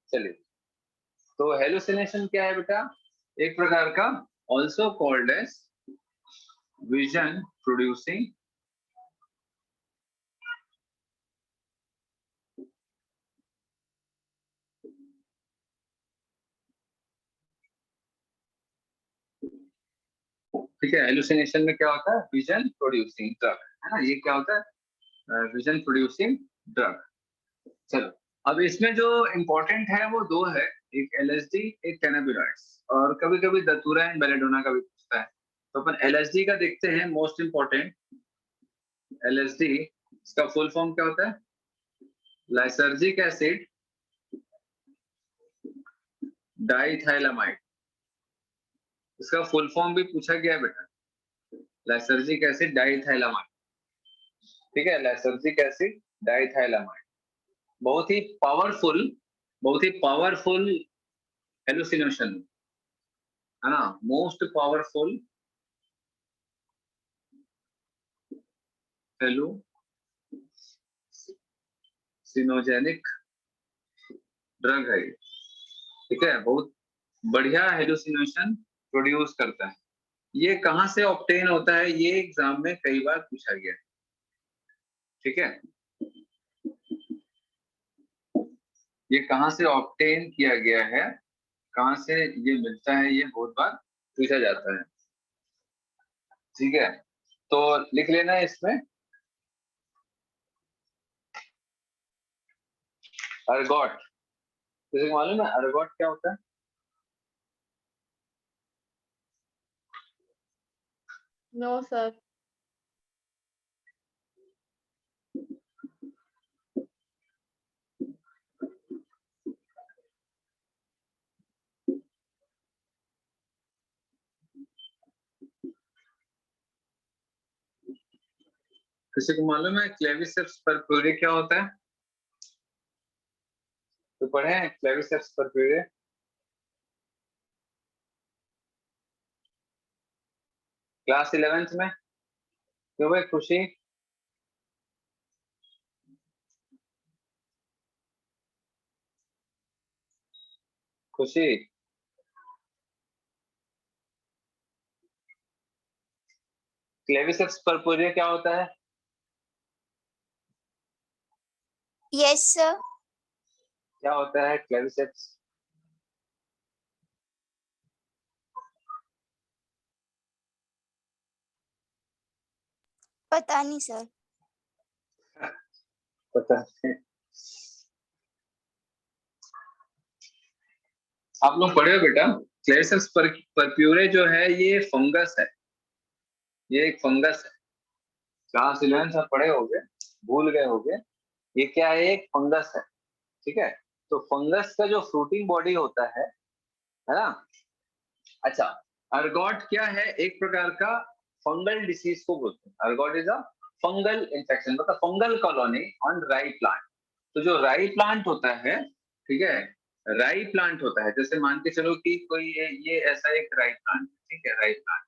चलिए, तो हेलुसिनेशन क्या है बेटा? एक प्रकार का also called as vision producing ठीक है। हेलुसिनेशन में क्या होता है? विजन प्रोड्यूसिंग ड्रग, है ना। ये क्या होता है? Vision producing drug. चलो, अब इसमें जो इम्पोर्टेंट है वो दो है, एक एलएसडी, एक कैनाबिनॉइड्स, और कभी कभी दतूरा एंड बेलेडोना का भी पूछता है। तो अपन एलएसडी का देखते हैं, मोस्ट इम्पोर्टेंट। एलएसडी, इसका फुल फॉर्म क्या होता है? Lysergic acid diethylamide. इसका फुल फॉर्म भी पूछा गया है बेटा, लाइसर्जिक एसिड डाइथाइलामाइड। ठीक है, लाइसर्जिक एसिड डाइथाइलामाइड बहुत ही पावरफुल, बहुत ही पावरफुल हेलुसिनेशन, है ना। मोस्ट पावरफुल हेलुसिनोजेनिक ड्रग है ये। ठीक है, बहुत बढ़िया हेलुसिनेशन प्रोड्यूस करता है। ये कहाँ से ऑब्टेन होता है? ये एग्जाम में कई बार पूछा गया है। ठीक है, ये कहाँ से ऑब्टेन किया गया है, कहाँ से ये मिलता है, ये बहुत बार पूछा जाता है। ठीक है, तो लिख लेना है इसमें अर्गॉट। किसी को मालूम है अर्गॉट क्या होता है? No sir. किसी को मालूम है क्लेविसेप्स परप्यूरे क्या होता है? तो पढ़े हैं क्लेविसेप्स परप्यूरे? क्लास 11th में। क्यों भाई खुशी? खुशी, क्लेविसेप्स परप्यूरे क्या होता है? Yes sir. क्या होता है क्लेविसेप्स? पता नहीं सर। पता नहीं। आप लोग पढ़े हो बेटा? क्लेविसेप्स परप्यूरे जो है ये फंगस है, ये एक फंगस है। क्लास 11th में पढ़े होगे, भूल गए होगे। ये क्या है? एक फंगस है। ठीक है, तो फंगस का जो फ्रूटिंग बॉडी होता है ना। अच्छा, अर्गॉट क्या है? एक प्रकार का फंगल डिसीज को बोलते हैं। Ergot is a fungal infection, मतलब फंगल कॉलोनी ऑन राई प्लांट। तो जो राई प्लांट होता है, ठीक है, राई प्लांट होता है, जैसे मान के चलो कि कोई ये ऐसा एक राई प्लांट, ठीक है, राई प्लांट।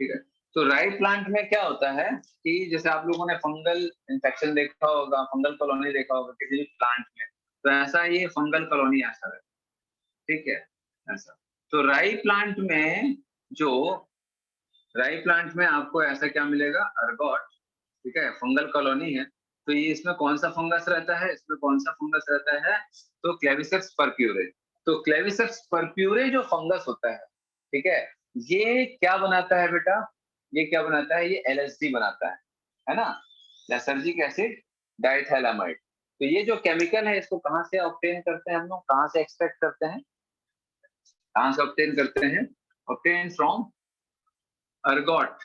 ठीक है, तो राई प्लांट में क्या होता है कि जैसे आप लोगों ने फंगल इंफेक्शन देखा होगा, फंगल कॉलोनी देखा होगा किसी भी प्लांट में, तो ऐसा ये फंगल कॉलोनी ऐसा है। ठीक है, ऐसा। तो राई प्लांट में आपको ऐसा क्या मिलेगा? अर्गॉट। ठीक है, फंगल कॉलोनी है। तो ये इसमें कौन सा फंगस रहता है? इसमें कौन सा फंगस रहता है? तो क्लेविसेप्स परप्यूरे। तो क्लेविसेप्स परप्यूरे जो फंगस होता है, ठीक है, ये क्या बनाता है बेटा? ये क्या बनाता है? ये एलएसडी बनाता है ना, लाइसर्जिक एसिड डाइथैलामाइड। तो ये जो केमिकल है इसको कहाँ से ऑब्टेन करते हैं हम लोग, कहाँ से एक्सट्रैक्ट करते हैं, कहाँ से ऑब्टेन करते हैं? Obtain from ergot.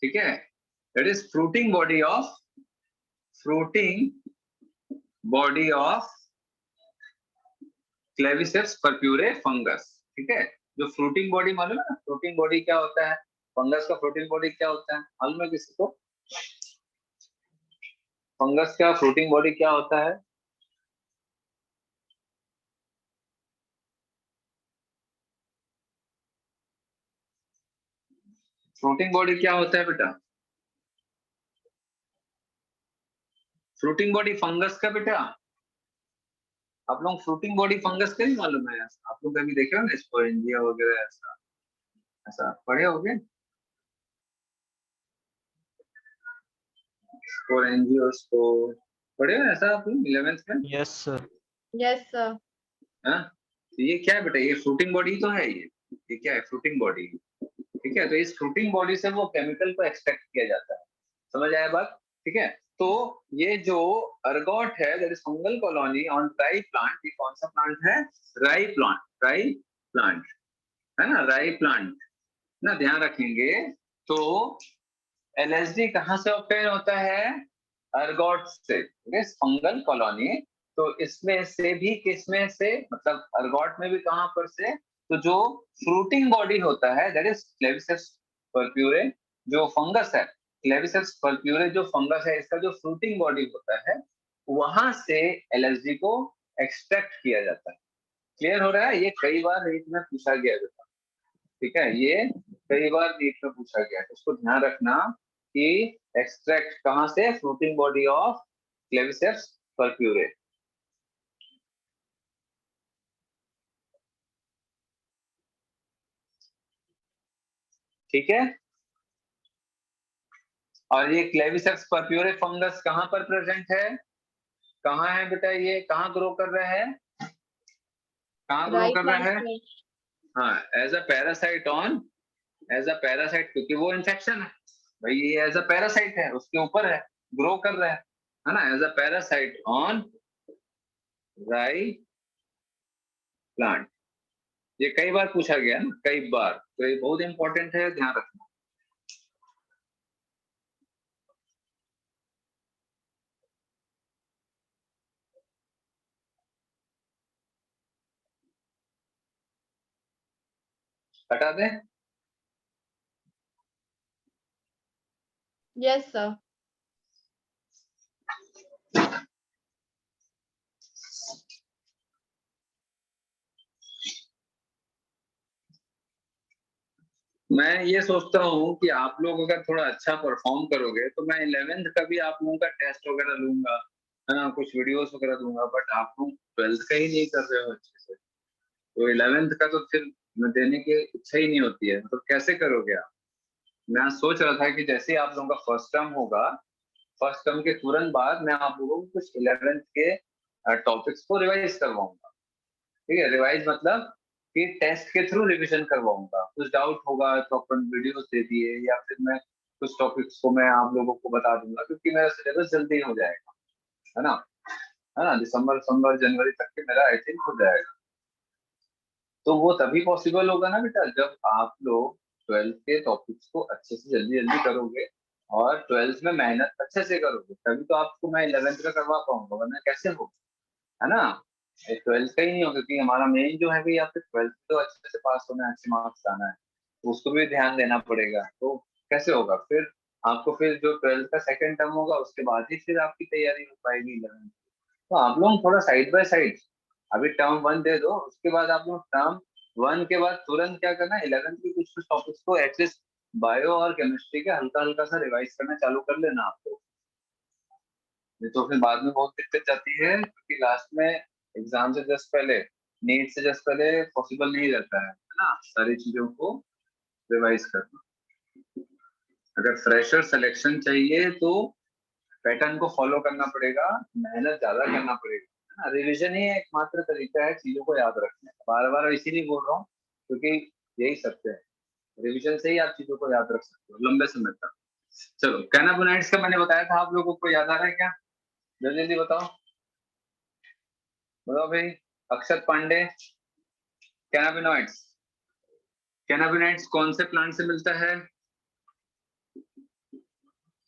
ठीक है, that is fruiting body of Claviceps purpurea fungus. ठीक है, जो फ्रूटिंग बॉडी मालूम है ना, फ्रूटिंग बॉडी क्या होता है? फंगस का फ्रूटिंग बॉडी क्या होता है मालूम है किसी को? फंगस का फ्रूटिंग बॉडी क्या होता है? फ्रूटिंग बॉडी क्या होता है बेटा? फ्रूटिंग बॉडी फंगस का बेटा आप लोग फ्रूटिंग बॉडी फंगस का ही मालूम है? आप लोग कभी देखे हो ना स्पोरेंजिया वगैरह, ऐसा ऐसा पढ़े होगे? स्पोरेंजियोस्पोर पढ़े हो ऐसा आप लोग 11th में? Yes sir. Yes, sir. हाँ, तो ये क्या है बेटा? ये फ्रूटिंग बॉडी तो है। ये क्या है? Fruiting body. ठीक है, तो इस फ्रूटिंग बॉडी से वो केमिकल को एक्सट्रैक्ट किया जाता है। समझ आया बात? ठीक है, तो ये जो अर्गोट है, that is fungal colony on राई प्लांट। ये कौन सा प्लांट है? राई प्लांट। राई प्लांट है ना, राई प्लांट ना, ध्यान रखेंगे। तो एलएसडी कहाँ से ऑब्टेन होता है? अर्गोट से। Fungal colony. तो इसमें से भी, किसमें से, मतलब अर्गोट में भी कहां पर से? तो जो फ्रूटिंग बॉडी होता है, दैट इज क्लेविसेप्स परप्यूरे, जो फंगस है, क्लेविसेप्स परप्यूरे जो फंगस है, इसका जो फ्रूटिंग बॉडी होता है, वहां से एलएसडी को एक्सट्रैक्ट किया जाता है। क्लियर हो रहा है? ये कई बार नीट में पूछा गया है। ठीक है, ये कई बार नीट में पूछा गया है, उसको ध्यान रखना कि एक्सट्रैक्ट कहां से? Fruiting body of Claviceps purpurea. ठीक है, और ये क्लेविसेप्स परप्यूरे फंगस कहां पर प्रेजेंट है? कहां है बेटा? ये कहां ग्रो कर रहा है? कहां ग्रो Right कर रहा है? plant. हाँ, as a parasite on, as a parasite, क्योंकि वो इन्फेक्शन है भाई, ये एज अ पैरासाइट है, उसके ऊपर है, ग्रो कर रहा है ना, एज अ पैरासाइट ऑन राई प्लांट। ये कई बार पूछा गया ना, कई बार, तो ये बहुत इंपॉर्टेंट है, ध्यान रखना। हटा दें? Yes, sir. मैं ये सोचता हूँ कि आप लोग अगर थोड़ा अच्छा परफॉर्म करोगे तो मैं 11th का भी आप लोगों का टेस्ट वगैरह लूंगा, है ना, कुछ वीडियोस वगैरह दूंगा, बट आप लोग 12th का ही नहीं कर रहे हो अच्छे से, तो 11th का तो फिर देने की इच्छा ही नहीं होती है, तो कैसे करोगे आप? मैं सोच रहा था कि जैसे ही आप लोगों का फर्स्ट टर्म होगा, फर्स्ट टर्म के तुरंत बाद मैं आप लोगों को कुछ 11th के टॉपिक्स को रिवाइज करवाऊंगा। ठीक है, रिवाइज मतलब कि टेस्ट के थ्रू रिवीजन करवाऊंगा। कुछ डाउट होगा तो अपन वीडियोस दे दिए, या फिर मैं कुछ टॉपिक्स को मैं आप लोगों को बता दूंगा, क्योंकि मेरा सिलेबस जल्दी हो जाएगा, है ना, है ना, दिसंबर जनवरी तक के मेरा आई थिंक हो जाएगा। तो वो तभी पॉसिबल होगा ना बेटा, जब आप लोग 12th के टॉपिक्स को अच्छे से जल्दी जल्दी करोगे और 12th में मेहनत अच्छे से करोगे, तभी तो आपको मैं 11th का करवा पाऊंगा, वरना कैसे हो, है ना। 12th का ही नहीं हो, क्योंकि हमारा मेन जो है कि आपके 12th तो अच्छे से पास होना है, अच्छे मार्क्स लाना है, तो उसको भी ध्यान देना पड़ेगा, तो कैसे होगा फिर? आपको फिर जो 12th का सेकंड टर्म होगा, उसके बाद ही फिर आपकी तैयारी हो पाएगी 11th। तो आप लोग थोड़ा साइड बाय साइड अभी टर्म 1 दे दो, उसके बाद आप लोग टर्म 1 के बाद तुरंत क्या करना है, 11th के कुछ कुछ टॉपिक्स को एटलीस्ट बायो और केमिस्ट्री के हल्का हल्का सा रिवाइज करना चालू कर लेना आपको। नहीं तो फिर बाद में बहुत दिक्कत जाती है, क्योंकि लास्ट में एग्जाम से जस्ट पहले, नीट से जस्ट पहले पॉसिबल नहीं रहता है ना, सारी चीजों को रिवाइज करना। अगर फ्रेशर सिलेक्शन चाहिए तो पैटर्न को फॉलो करना पड़ेगा, मेहनत ज्यादा करना पड़ेगा, है ना। रिविजन ही एकमात्र तरीका है चीजों को याद रखने का। बार बार इसीलिए बोल रहा हूँ, क्योंकि यही सत्य है, रिविजन से ही आप चीजों को याद रख सकते हो लंबे समय तक। चलो, कैनाबोनाइड्स का मैंने बताया था, आप लोगों को याद आ रहा है क्या? जल्दी जल्दी बताओ, बताओ भाई। अक्षत पांडे, कैनाबिनॉइड्स, कैनाबिनॉइड्स कौन से प्लांट से मिलता है?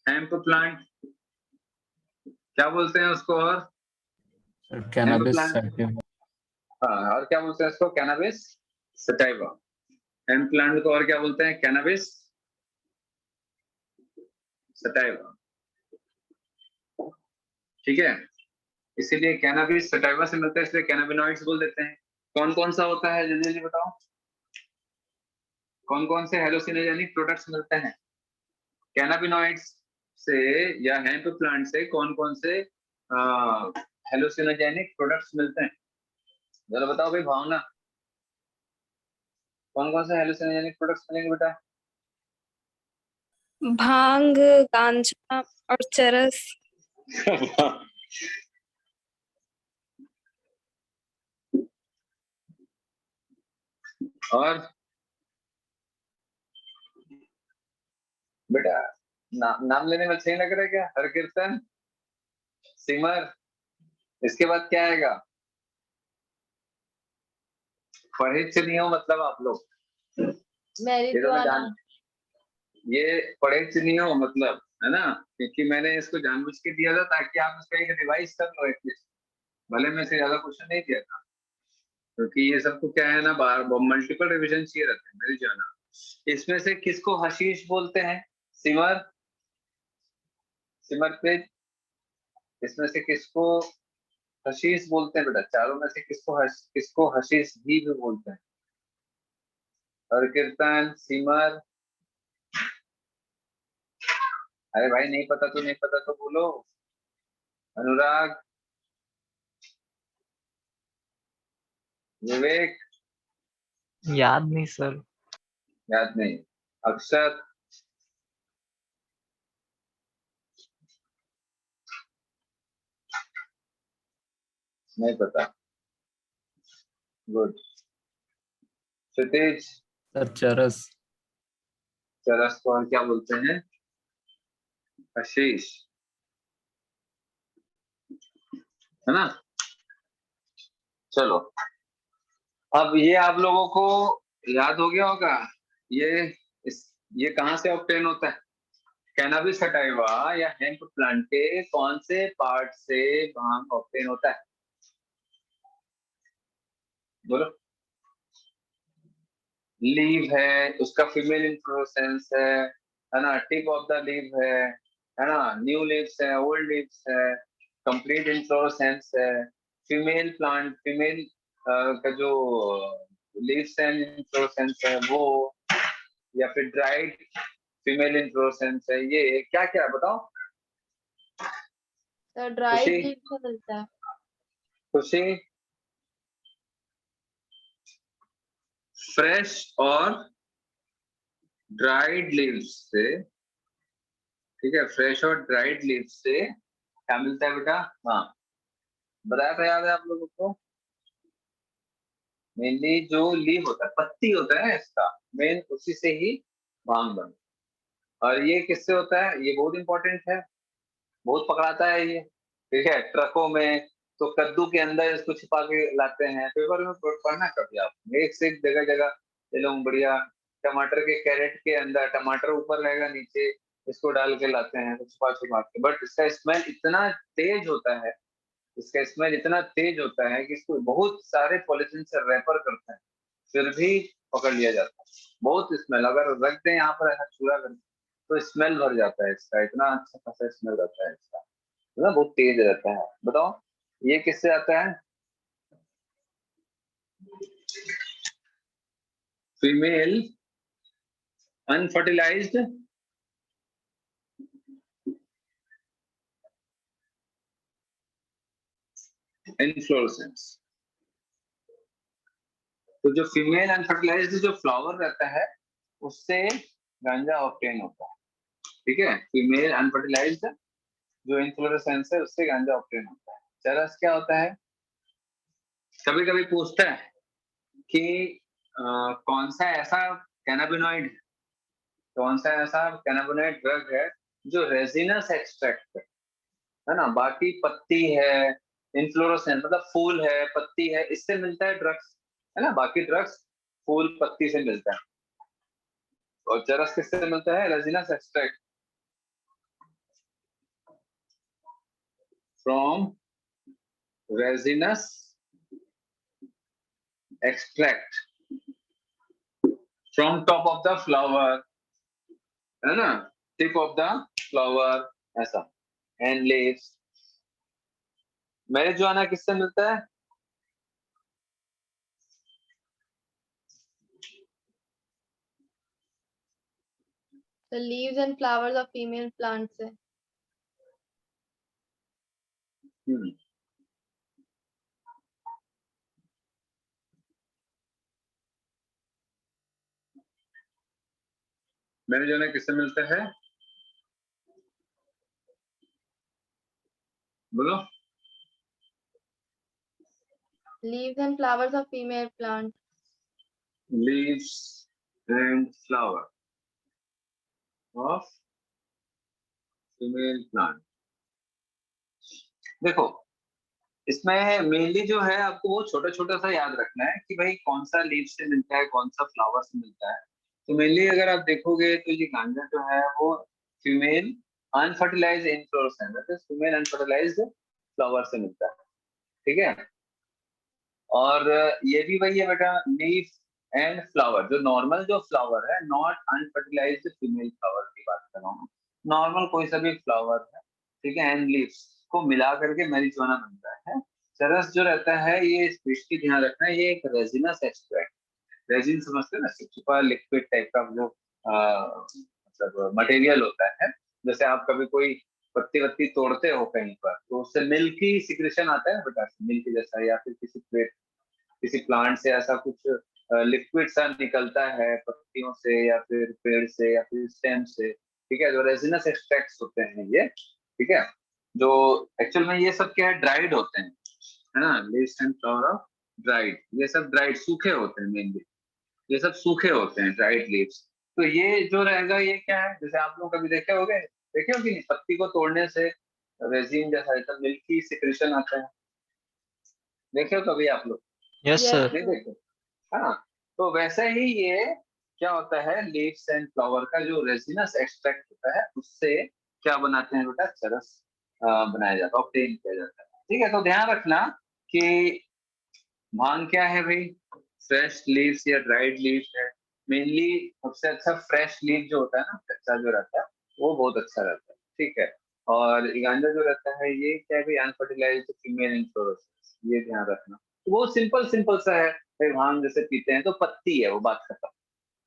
हेम्प प्लांट, क्या बोलते हैं उसको? और कैनाबिस प्लांट, सैटिवा। हाँ, और क्या बोलते हैं इसको? Cannabis sativa. हेम्प प्लांट को और क्या बोलते हैं? Cannabis sativa. ठीक है, इसीलिए कैनाबिस सटाइवा से मिलता है, इसलिए कैनाबिनॉइड्स बोल देते हैं। कौन कौन सा होता है, जल्दी जल्दी बताओ, कौन कौन से हेलोसिनोजेनिक प्रोडक्ट्स मिलते हैं कैनाबिनॉइड्स से या हेम्प प्लांट से? कौन कौन से हेलोसिनोजेनिक प्रोडक्ट्स मिलते हैं? जरा बताओ भाई भावना, कौन कौन से हेलुसिनोजेनिक प्रोडक्ट्स मिलेंगे बेटा? भांग, गांजा और चरस। और बेटा नाम लेने में सही लग रहा है क्या? हर कीर्तन, सिमर, इसके बाद क्या आएगा? पढ़े नहीं हो मतलब आप लोग, ये तो मैं मैरिजुआना। जान, ये पढ़े नहीं हो मतलब, है ना? क्योंकि मैंने इसको जानबूझ के दिया था ताकि आप इसका एक रिवाइज कर लो एटलीस्ट, भले में से ज्यादा क्वेश्चन नहीं दिया था, क्योंकि ये सबको क्या है ना, बार मल्टीपल रिवीजन चाहिए रहते हैं मेरी जाना। इसमें से किसको हशीश बोलते हैं? सिमर, सिमर पे, इसमें से किसको हशीश बोलते हैं बेटा? चारों में से किसको हशीश भी बोलते हैं? हर कीर्तन, सिमर, अरे भाई नहीं पता तो नहीं पता तो बोलो। अनुराग, विवेक, याद नहीं सर। याद नहीं। अक्षर, नहीं पता। गुड। क्षितिज, सर चरस। चरस को और क्या बोलते हैं? हशीश, है ना? चलो, अब ये आप लोगों को याद हो गया होगा, ये ये कहाँ से ऑब्टेन होता है? कैनबिस सटाइवा या हेम्प प्लांट के कौन से पार्ट से भांग ऑब्टेन होता है? बोलो। लीव है, उसका फीमेल इन्फ्लोरेसेंस है ना? टिप ऑफ द लीव है ना? न्यू लीव्स है, ओल्ड लीव्स है, कंप्लीट इन्फ्लोरेसेंस है, फीमेल प्लांट, फीमेल का जो लीव्स एंड इन्फ्लोरेसेंस है वो, या फिर ड्राइड फीमेल इन्फ्लोरेसेंस है, ये क्या क्या है बताओ? तो ड्राइड खुशी, लीफ से मिलता है। खुशी, फ्रेश और ड्राइड लीव्स से, ठीक है, फ्रेश और ड्राइड लीव्स से क्या मिलता है बेटा? हाँ, बताया था, याद है आप लोगों को? मेनली जो लीव होता है, पत्ती होता है इसका, मेन उसी से ही भांग बनता है। और ये किससे होता है? ये बहुत इंपॉर्टेंट है, बहुत पकड़ाता है ये, ठीक है, ट्रकों में तो कद्दू के अंदर इसको छिपा के लाते हैं, पेपर में पढ़ना कभी आप, एक से एक जगह जगह ये लोग बढ़िया। टमाटर के कैरेट के अंदर, टमाटर ऊपर रहेगा नीचे, इसको डाल के लाते हैं तो छुपा छुपा के, बट इसका स्मेल इतना तेज होता है, इसका स्मेल इतना तेज होता है कि इसको बहुत सारे पॉलिथीन से रैपर करते हैं, फिर भी पकड़ लिया जाता है। बहुत स्मेल, अगर रख दें यहाँ पर ऐसा चूरा करके तो स्मेल भर जाता है इसका, इतना अच्छा खासा स्मेल रहता है इसका, है ना? बहुत तेज रहता है। बताओ ये किससे आता है? Female unfertilised inflorescence. तो जो फीमेल अनफर्टिलाइज्ड जो फ्लावर रहता है उससे गांजा ऑब्टेन होता है, ठीक है? फीमेल अनफर्टिलाइज्ड जो इनफ्लोरेसेंस है उससे गांजा ऑब्टेन होता है। चरस क्या होता है? कभी कभी पूछता है कि कौन सा ऐसा कैनाबिनॉइड, कौन सा ऐसा कैनाबिनॉइड ड्रग है जो रेजिनस एक्सट्रैक्ट है ना? बाकी पत्ती है, इन्फ्लोरेसेंस मतलब फूल है, पत्ती है, इससे मिलता है ड्रग्स, है ना? बाकी ड्रग्स फूल पत्ती से मिलता है, और चरस किससे मिलता है? Resinous extract from resinous extract from top of the flower, है ना? टिप ऑफ द फ्लावर, ऐसा, एंड लीव्स। मैरिजुआना किससे मिलता है? The leaves and flowers of female plants से। हम्म, मेरिजोना किससे मिलता है? बोलो। Leaves and flowers of female plant. Leaves and flower of female plant. देखो, इसमें मेनली जो है आपको वो छोटा छोटा सा याद रखना है कि भाई कौन सा लीव से मिलता है, कौन सा फ्लावर से मिलता है। तो मेनली अगर आप देखोगे तो ये गांजा जो है वो female unfertilised inflorescence, that is female unfertilised flower से मिलता है। ठीक है। और ये भी वही है बेटा, लीफ एंड फ्लावर, जो नॉर्मल जो फ्लावर है, नॉट अनफर्टिलाइज्ड फीमेल फ्लावर की बात कर रहा हूँ, नॉर्मल कोई सा भी फ्लावर है, ठीक है, एंड लीव्स को मिला करके मैरिजुआना बनता है। चरस जो रहता है, ये स्पेशली ध्यान रखना है, ये एक रेजिनस एक्सट्रैक्ट, रेजिन समझते हैं ना, चिपचिपा लिक्विड टाइप का जो मतलब मटेरियल होता है। जैसे आप कभी कोई पत्ती वत्ती तोड़ते हो कहीं पर, तो उससे मिल्की सिक्रेशन आता है बेटा, मिल्क जैसा, या फिर किसी प्लांट से ऐसा कुछ लिक्विड सा निकलता है पत्तियों से या फिर पेड़ से या फिर स्टेम से। ठीक है, जो रेजिनस एक्सट्रैक्ट्स होते हैं ये, ठीक है, जो एक्चुअल में ये सब क्या है, ड्राइड होते हैं, है ना, leaves and flower of dried, ये सब ड्राइड सूखे होते हैं मेनली, ये सब सूखे होते हैं ड्राइड लीव्स। तो ये जो रहेगा ये क्या है, जैसे आप लोग कभी देखे हो कि नहीं, पत्ती को तोड़ने से रेजिन जैसा एकदम मिल्की सिक्रेशन आता है, देखे हो कभी आप लोग? Yes Yes, sir. नहीं sir. देखे? हाँ। तो वैसे ही ये क्या होता है, लीव्स एंड फ्लावर का जो रेजिनस एक्सट्रैक्ट होता है, उससे क्या बनाते हैं बेटा, चरस बनाया जाता है, ऑब्टेन किया जाता है। ठीक है, तो ध्यान रखना कि भांग क्या है भाई, फ्रेश लीव्स या ड्राइड लीव्स है। मेनली सबसे अच्छा फ्रेश लीव जो होता है ना, कच्चा जो रहता है, वो बहुत अच्छा रहता है। ठीक है। और गांजा जो रहता है, ये क्या है भाई, अनफर्टिलाइज्ड फीमेल इनफ्लोरेसेंस, ये ध्यान रखना। तो वो सिंपल सिंपल सा है भाई, भांग जैसे पीते हैं तो पत्ती है, वो बात खत्म,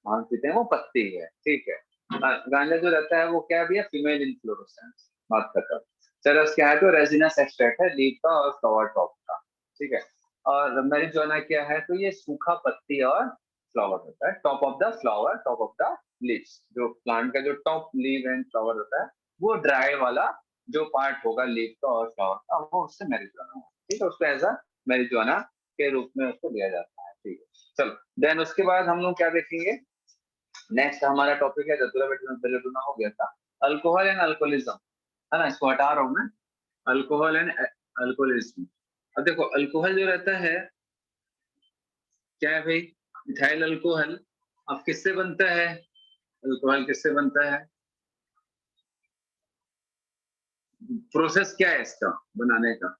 भांग पीते हैं वो पत्ती है। ठीक है। गांजा जो रहता है वो क्या भी है, फीमेल इनफ्लोरेसेंस, बात खत्म। चरस क्या है, तो रेजिनस एक्सट्रैक्ट है लीफ का और फ्लावर टॉप का। ठीक है। और मैरिजुआना क्या है, तो ये सूखा पत्ती और फ्लावर होता है, top of the flower, top of the leaves, जो प्लांट का जो टॉप लीव एंड फ्लावर होता है, वो ड्राई वाला जो पार्ट होगा लीव का और फ्लावर का, वो उससे मैरिजुआना होगा। ठीक है, उसको एज अ मैरिजुआना के रूप में उसको लिया जाता है। ठीक है, चलो देन उसके बाद हम लोग क्या देखेंगे, नेक्स्ट हमारा टॉपिक है, जतुरा बेटुना हो गया था, अल्कोहल एंड अल्कोहलिज्म, है ना, इसको हटा रहा हूँ मैं, अल्कोहल एंड अल्कोहलिज्म। अब देखो, अल्कोहल जो रहता है क्या है भाई, इथाइल अल्कोहल। अब किससे बनता है अल्कोहल, किससे बनता है, प्रोसेस क्या है इसका बनाने का।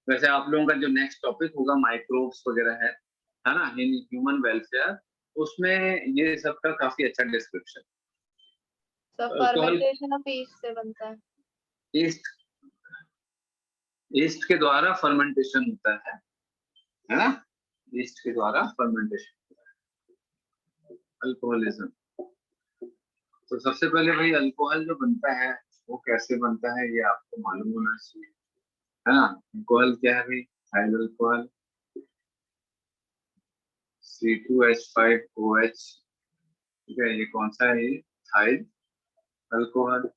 वैसे आप लोगों का जो नेक्स्ट टॉपिक होगा माइक्रोब्स वगैरह है ना, इन ह्यूमन वेलफेयर, उसमें ये सब का काफी अच्छा description. So alcohol fermentation of yeast से बनता है. ईस्ट, ईस्ट के द्वारा फर्मेंटेशन होता है ना, ईस्ट के द्वारा फर्मेंटेशन, अल्कोहलिज्म। तो सबसे पहले भाई अल्कोहल जो बनता है वो कैसे बनता है, ये आपको मालूम होना चाहिए, है ना। अल्कोहल क्या है भाई, इथाइल अल्कोहल, C2H5OH। ठीक है, ये कौन सा है, ये इथाइल अल्कोहल।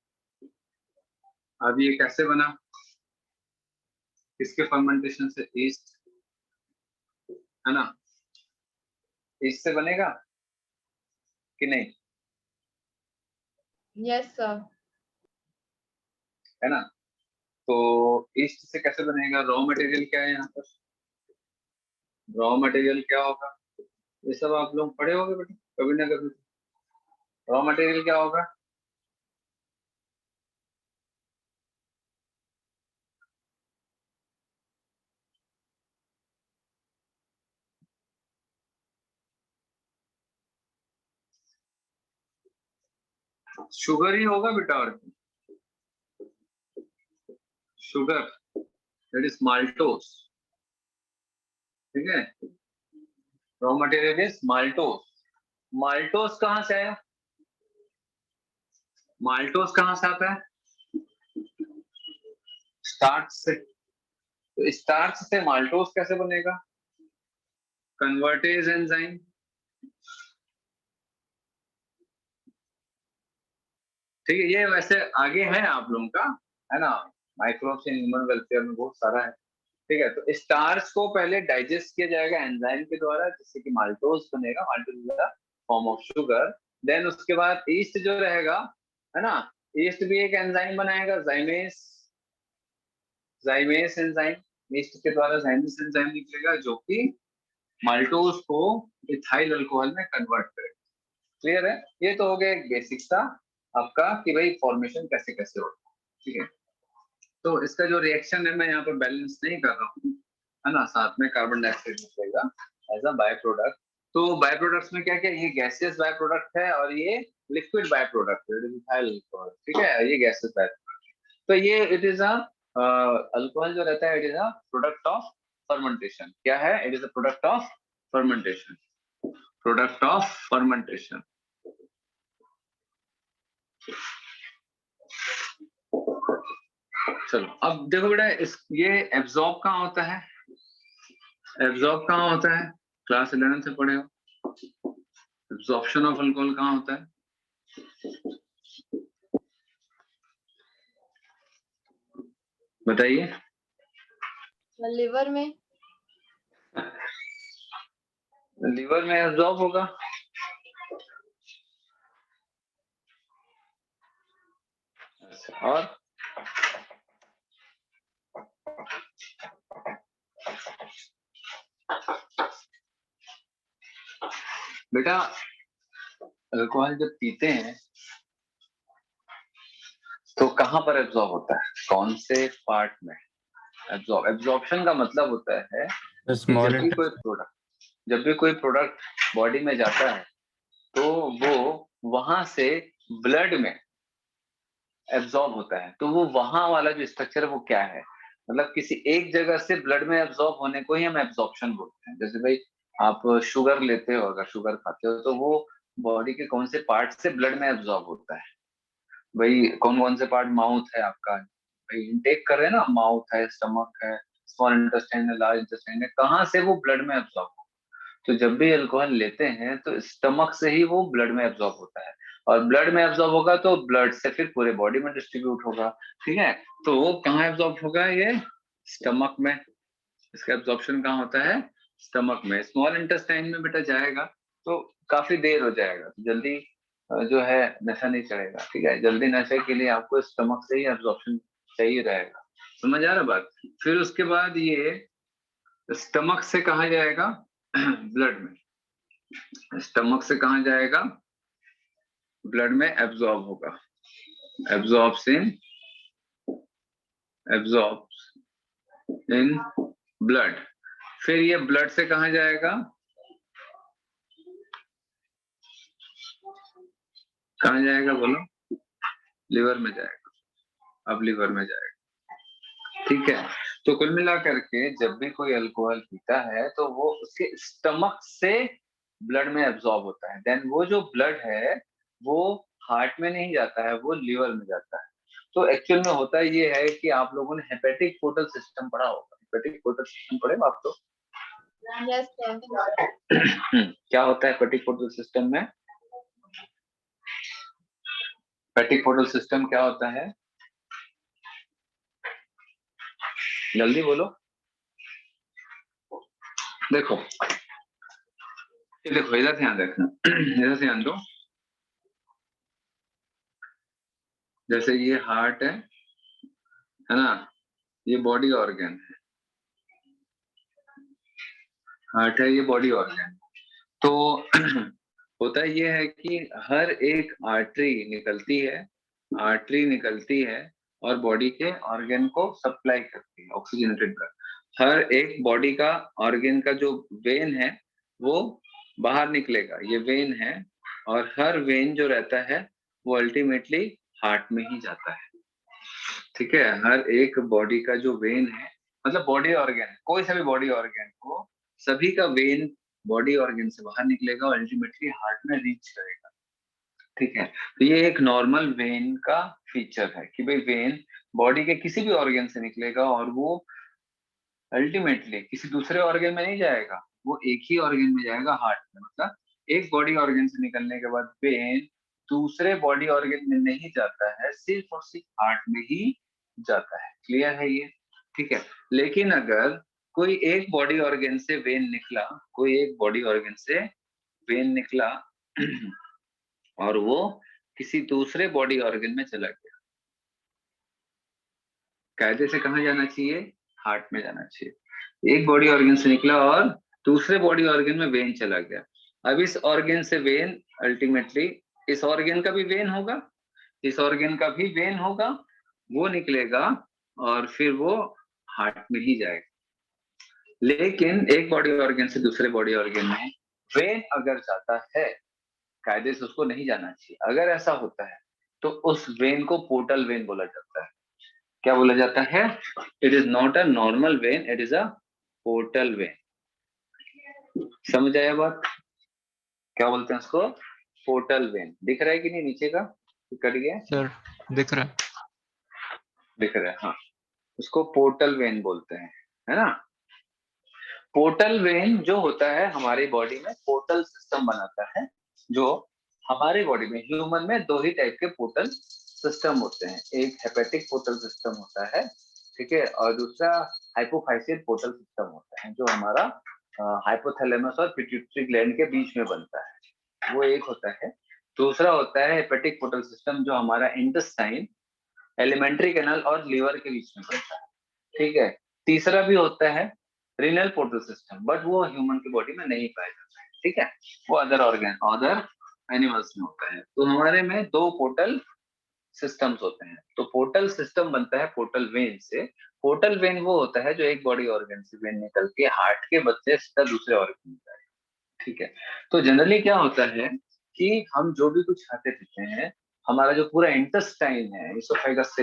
अब ये कैसे बना, किसके फर्मेंटेशन से, ईस्ट, है ना, ईस्ट से बनेगा कि नहीं, Yes, sir. है ना। तो ईस्ट से कैसे बनेगा, रॉ मटेरियल क्या है यहाँ पर, रॉ मटेरियल क्या होगा, ये सब आप लोग पढ़े होंगे बेटा कभी ना कभी। रॉ मटेरियल क्या होगा, शुगर ही होगा बेटा, और शुगर, दैट इज माल्टोस। ठीक है, raw material is maltose. Maltose कहाँ से आया, माल्टोस कहाँ से आता है, स्टार्च से। तो स्टार्च से माल्टोस कैसे बनेगा, कन्वर्टेज एंजाइम, ठीक है, ये वैसे आगे है आप लोगों का, है ना, माइक्रोब्स इन ह्यूमन वेलफेयर में बहुत सारा है। ठीक है, तो स्टार्च को पहले डाइजेस्ट किया जाएगा एंजाइम के द्वारा, जिससे कि माल्टोज बनेगा, maltose form of sugar. Then उसके बाद ईस्ट जो रहेगा, है ना, ईस्ट भी एक एंजाइम बनाएगा, जाइमेस, जाइमेस एंजाइम, ईस्ट के द्वारा जाइमेस एंजाइम निकलेगा जो कि माल्टोज को इथाइल अल्कोहल में कन्वर्ट करेगा। क्लियर है? ये तो हो गया एक बेसिक सा आपका कि भाई फॉर्मेशन कैसे कैसे होता है। ठीक है, तो इसका जो रिएक्शन है मैं यहाँ पर बैलेंस नहीं कर रहा हूँ, है ना, साथ में कार्बन डाइऑक्साइड निकलेगा एज अ बाय प्रोडक्ट। तो बाय प्रोडक्ट्स में क्या क्या, ये गैसियस बाय प्रोडक्ट है और ये लिक्विड बाय प्रोडक्ट है, इथाइल अल्कोहल। ठीक है, ये गैसियस बाय प्रोडक्ट। तो ये इट इज अ अल्कोहल जो रहता है, it is a product of fermentation. क्या है? It is a product of fermentation, product of fermentation. चलो अब देखो बेटा, इस ये एब्जॉर्ब कहाँ होता है? एब्जॉर्ब कहाँ होता है? क्लास 11 से पढ़े हो। एब्जॉर्प्शन ऑफ अल्कोहल कहाँ होता है? बताइए। लिवर में। लीवर में एब्जॉर्ब होगा। और बेटा अल्कोहल जब पीते हैं तो कहाँ पर एब्जॉर्ब होता है? कौन से पार्ट में एब्जॉर्ब? एब्जॉर्प्शन का मतलब होता है कि स्मॉल जब भी कोई प्रोडक्ट बॉडी में जाता है तो वो वहां से ब्लड में एब्जॉर्ब होता है। तो वो वहां वाला जो स्ट्रक्चर है वो क्या है? मतलब किसी एक जगह से ब्लड में एब्जॉर्ब होने को ही हम एब्जॉर्प्शन बोलते हैं। जैसे भाई आप शुगर लेते हो, अगर शुगर खाते हो तो वो बॉडी के कौन से पार्ट से ब्लड में एब्जॉर्ब होता है? भाई कौन कौन से पार्ट? माउथ है आपका, भाई इनटेक कर रहे हैं ना, माउथ है, स्टमक है, स्मॉल इंटेस्टाइन है, लार्ज इंटेस्टाइन है, कहाँ से वो ब्लड में एब्जॉर्ब? तो जब भी अल्कोहल लेते हैं तो स्टमक से ही वो ब्लड में एब्जॉर्ब होता है, और ब्लड में एब्जॉर्ब होगा तो ब्लड से फिर पूरे बॉडी में डिस्ट्रीब्यूट होगा। ठीक है, तो वो कहाँ एब्जॉर्ब होगा? ये स्टमक में। इसका एब्जॉर्प्शन कहाँ होता है? स्टमक में। स्मॉल इंटेस्टाइन में बेटा जाएगा तो काफी देर हो जाएगा, तो जल्दी जो है नशा नहीं चढ़ेगा। ठीक है, जल्दी नशे के लिए आपको स्टमक से ही एब्जॉर्प्शन चाहिए रहेगा। समझ आ रहा बात? फिर उसके बाद ये स्टमक से कहाँ जाएगा? ब्लड में। स्टमक से कहाँ जाएगा? ब्लड में एब्जॉर्ब होगा। Absorbs in blood. फिर ये ब्लड से कहाँ जाएगा? कहाँ जाएगा बोलो? लिवर में जाएगा। अब लिवर में जाएगा। ठीक है, तो कुल मिला करके जब भी कोई अल्कोहल पीता है तो वो उसके स्टमक से ब्लड में एब्जॉर्ब होता है। देन वो जो ब्लड है वो हार्ट में नहीं जाता है, वो लिवर में जाता है। तो एक्चुअल में होता ये है कि आप लोगों ने हेपेटिक पोर्टल सिस्टम पढ़ा होगा। हेपेटिक पोर्टल सिस्टम पढ़े हो आप तो? Yes sir. क्या होता है हेपेटिक पोर्टल सिस्टम में? हेपेटिक पोर्टल सिस्टम क्या होता है? जल्दी बोलो। देखो देखो, इधर ध्यान रखना, इधर ध्यान दो। जैसे ये हार्ट है ना, ये बॉडी ऑर्गन है। हार्ट है, ये बॉडी ऑर्गन। तो होता ये है कि हर एक आर्टरी निकलती है और बॉडी के ऑर्गन को सप्लाई करती है ऑक्सीजनेटेड ब्लड। हर एक बॉडी का ऑर्गन का जो वेन है वो बाहर निकलेगा, ये वेन है, और हर वेन जो रहता है वो अल्टीमेटली हार्ट में ही जाता है। ठीक है, हर एक बॉडी का जो वेन है, मतलब बॉडी ऑर्गन, कोई सा भी बॉडी ऑर्गन को, सभी का वेन बॉडी ऑर्गन से बाहर निकलेगा और अल्टीमेटली हार्ट में रीच करेगा। ठीक है, तो ये एक नॉर्मल वेन का फीचर है कि भाई वेन बॉडी के किसी भी ऑर्गन से निकलेगा और वो अल्टीमेटली किसी दूसरे ऑर्गन में नहीं जाएगा, वो एक ही ऑर्गन में जाएगा, हार्ट में। मतलब एक बॉडी ऑर्गन से निकलने के बाद वेन दूसरे बॉडी ऑर्गन में नहीं जाता है, सिर्फ और सिर्फ हार्ट में ही जाता है। क्लियर है ये? ठीक है। लेकिन अगर कोई एक बॉडी ऑर्गन से वेन निकला, कोई एक बॉडी ऑर्गन से वेन निकला और वो किसी दूसरे बॉडी ऑर्गन में चला गया, कायदे से कहाँ जाना चाहिए? हार्ट में जाना चाहिए। एक बॉडी ऑर्गन से निकला और दूसरे बॉडी ऑर्गन में वेन चला गया। अब इस ऑर्गन से वेन अल्टीमेटली, इस ऑर्गन का भी वेन होगा, इस ऑर्गन का भी वेन होगा, वो निकलेगा और फिर वो हार्ट में ही जाएगा। लेकिन एक बॉडी ऑर्गन से दूसरे बॉडी ऑर्गन में वेन अगर जाता है, कायदे से उसको नहीं जाना चाहिए। अगर ऐसा होता है तो उस वेन को पोर्टल वेन बोला जाता है। क्या बोला जाता है? It is not a normal when, it is a portal vein. समझ आया बात? क्या बोलते हैं उसको? Portal vein. दिख रहा है कि नहीं नीचे का? कट गया सर दिख रहा है। दिख रहा है, हाँ। उसको पोर्टल वेन बोलते हैं, है ना। पोर्टल वेन जो होता है हमारी बॉडी में पोर्टल सिस्टम बनाता है। जो हमारे बॉडी में, ह्यूमन में दो ही टाइप के पोर्टल सिस्टम होते हैं। एक हेपेटिक पोर्टल सिस्टम होता है, ठीक है, और दूसरा हाइपोफाइसियल पोर्टल सिस्टम होता है, जो हमारा हाइपोथैलेमस और पिट्यूटरी ग्लैंड के बीच में बनता है, वो एक होता है। दूसरा होता है हेपेटिक पोर्टल सिस्टम, जो हमारा इंटेस्टाइन, एलिमेंट्री कैनल और लीवर के बीच में बनता है, ठीक है। तीसरा भी होता है रीनल पोर्टल सिस्टम, बट वो ह्यूमन की बॉडी में नहीं पाया जाता है, ठीक है, वो अदर ऑर्गन, अदर एनिमल्स में होता है। तो हमारे में दो पोर्टल सिस्टम्स होते हैं। तो पोर्टल सिस्टम बनता है पोर्टल वेन से। पोर्टल वेन वो होता है जो एक बॉडी ऑर्गन से वेन निकल के हार्ट के बदले सीधा दूसरे ऑर्गन में जाए, ठीक है। तो जनरली क्या होता है कि हम जो भी कुछ खाते पीते हैं, हमारा जो पूरा इंटेस्टाइन है, इसोफेगस से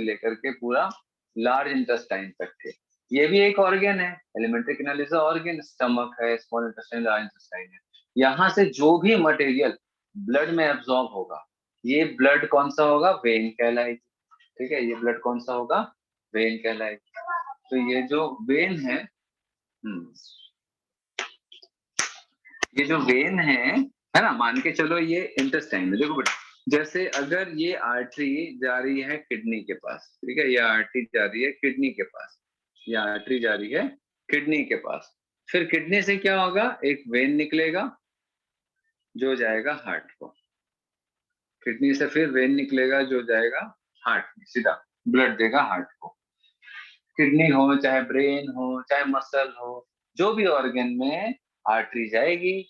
लेकर के पूरा लार्ज इंटेस्टाइन तक के, ये भी एक ऑर्गन है। Alimentary canal is organ, stomach है, स्मॉल इंटेस्टाइन, लार्ज इंटेस्टाइन है। यहाँ से जो भी मटेरियल ब्लड में एब्जॉर्ब होगा, ये ब्लड कौन सा होगा? वेन कहलाएगी, ठीक है। ये ब्लड कौन सा होगा? वेन कहलाएगी। तो ये जो वेन है, ये जो वेन है ना, मान के चलो ये इंटेस्टाइन में। देखो बेटा, जैसे अगर ये आर्टरी जा रही है किडनी के पास, ठीक है, ये आर्टरी जा रही है किडनी के पास, ये आर्टरी जा रही है किडनी के पास, फिर किडनी से क्या होगा? एक वेन निकलेगा जो जाएगा हार्ट को, किडनी से फिर वेन निकलेगा जो जाएगा हार्ट में, सीधा ब्लड देगा हार्ट को। किडनी हो, चाहे ब्रेन हो, चाहे मसल हो, जो भी ऑर्गन में आर्टरी जाएगी,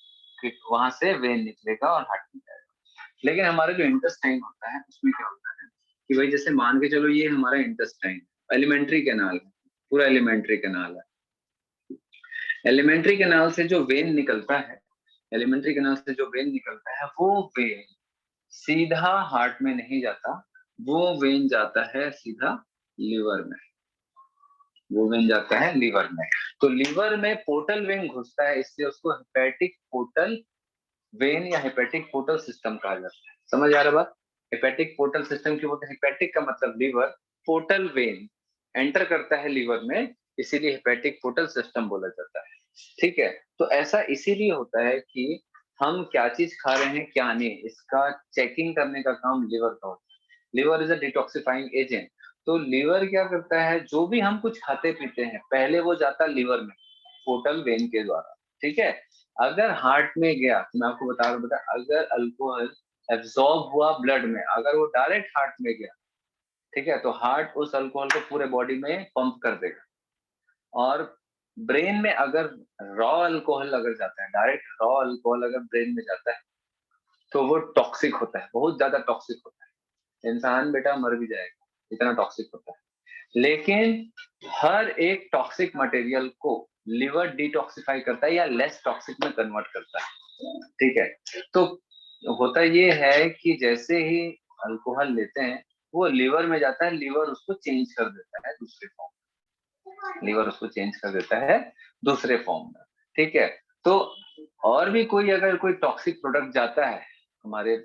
वहां से वेन निकलेगा और हार्ट में जाएगा। लेकिन हमारा जो इंटेस्टाइन होता है, उसमें क्या होता है कि भाई, जैसे मान के चलो ये हमारा इंटेस्टाइन एलिमेंट्री कैनाल है, पूरा एलिमेंट्री कैनाल है। एलिमेंट्री कैनाल से जो वेन निकलता है, एलिमेंट्री कैनाल से जो वेन निकलता है, वो वेन सीधा हार्ट में नहीं जाता, वो वेन जाता है सीधा लीवर में, वो वेन जाता है लीवर में। तो लीवर में पोर्टल वेन घुसता है, इसलिए उसको हेपेटिक पोर्टल वेन या हेपेटिक पोर्टल सिस्टम कहा जाता है। समझ आ रहा बात? हेपेटिक पोर्टल सिस्टम क्यों बोलते हैं? हेपेटिक का मतलब लीवर, पोर्टल वेन एंटर करता है लीवर में, इसीलिए हेपेटिक पोर्टल सिस्टम बोला जाता है, ठीक है। तो ऐसा इसीलिए होता है कि हम क्या चीज खा रहे हैं क्या नहीं, इसका चेकिंग करने का काम लीवर का होता है। Liver is a detoxifying agent. तो लीवर क्या करता है, जो भी हम कुछ खाते पीते हैं, पहले वो जाता है लीवर में पोर्टल वेन के द्वारा, ठीक है। अगर हार्ट में गया, तो मैं आपको बता रहा हूँ बेटा, अगर अल्कोहल एब्जॉर्ब हुआ ब्लड में, अगर वो डायरेक्ट हार्ट में गया, ठीक है, तो हार्ट उस अल्कोहल को पूरे बॉडी में पंप कर देगा। और ब्रेन में अगर रॉ अल्कोहल अगर जाता है, डायरेक्ट रॉ अल्कोहल अगर ब्रेन में जाता है, तो वो टॉक्सिक होता है, बहुत ज्यादा टॉक्सिक होता है। इंसान बेटा मर भी जाएगा, इतना टॉक्सिक होता है। लेकिन हर एक टॉक्सिक मटेरियल को लिवर डिटॉक्सिफाई करता है या लेस टॉक्सिक में कन्वर्ट करता है, ठीक है। तो होता ये है कि जैसे ही अल्कोहल लेते हैं, वो लिवर में जाता है, लीवर उसको चेंज कर देता है दूसरे फॉर्म, लीवर उसको चेंज कर देता है दूसरे फॉर्म में, ठीक है। तो और भी कोई अगर कोई टॉक्सिक प्रोडक्ट जाता है हमारे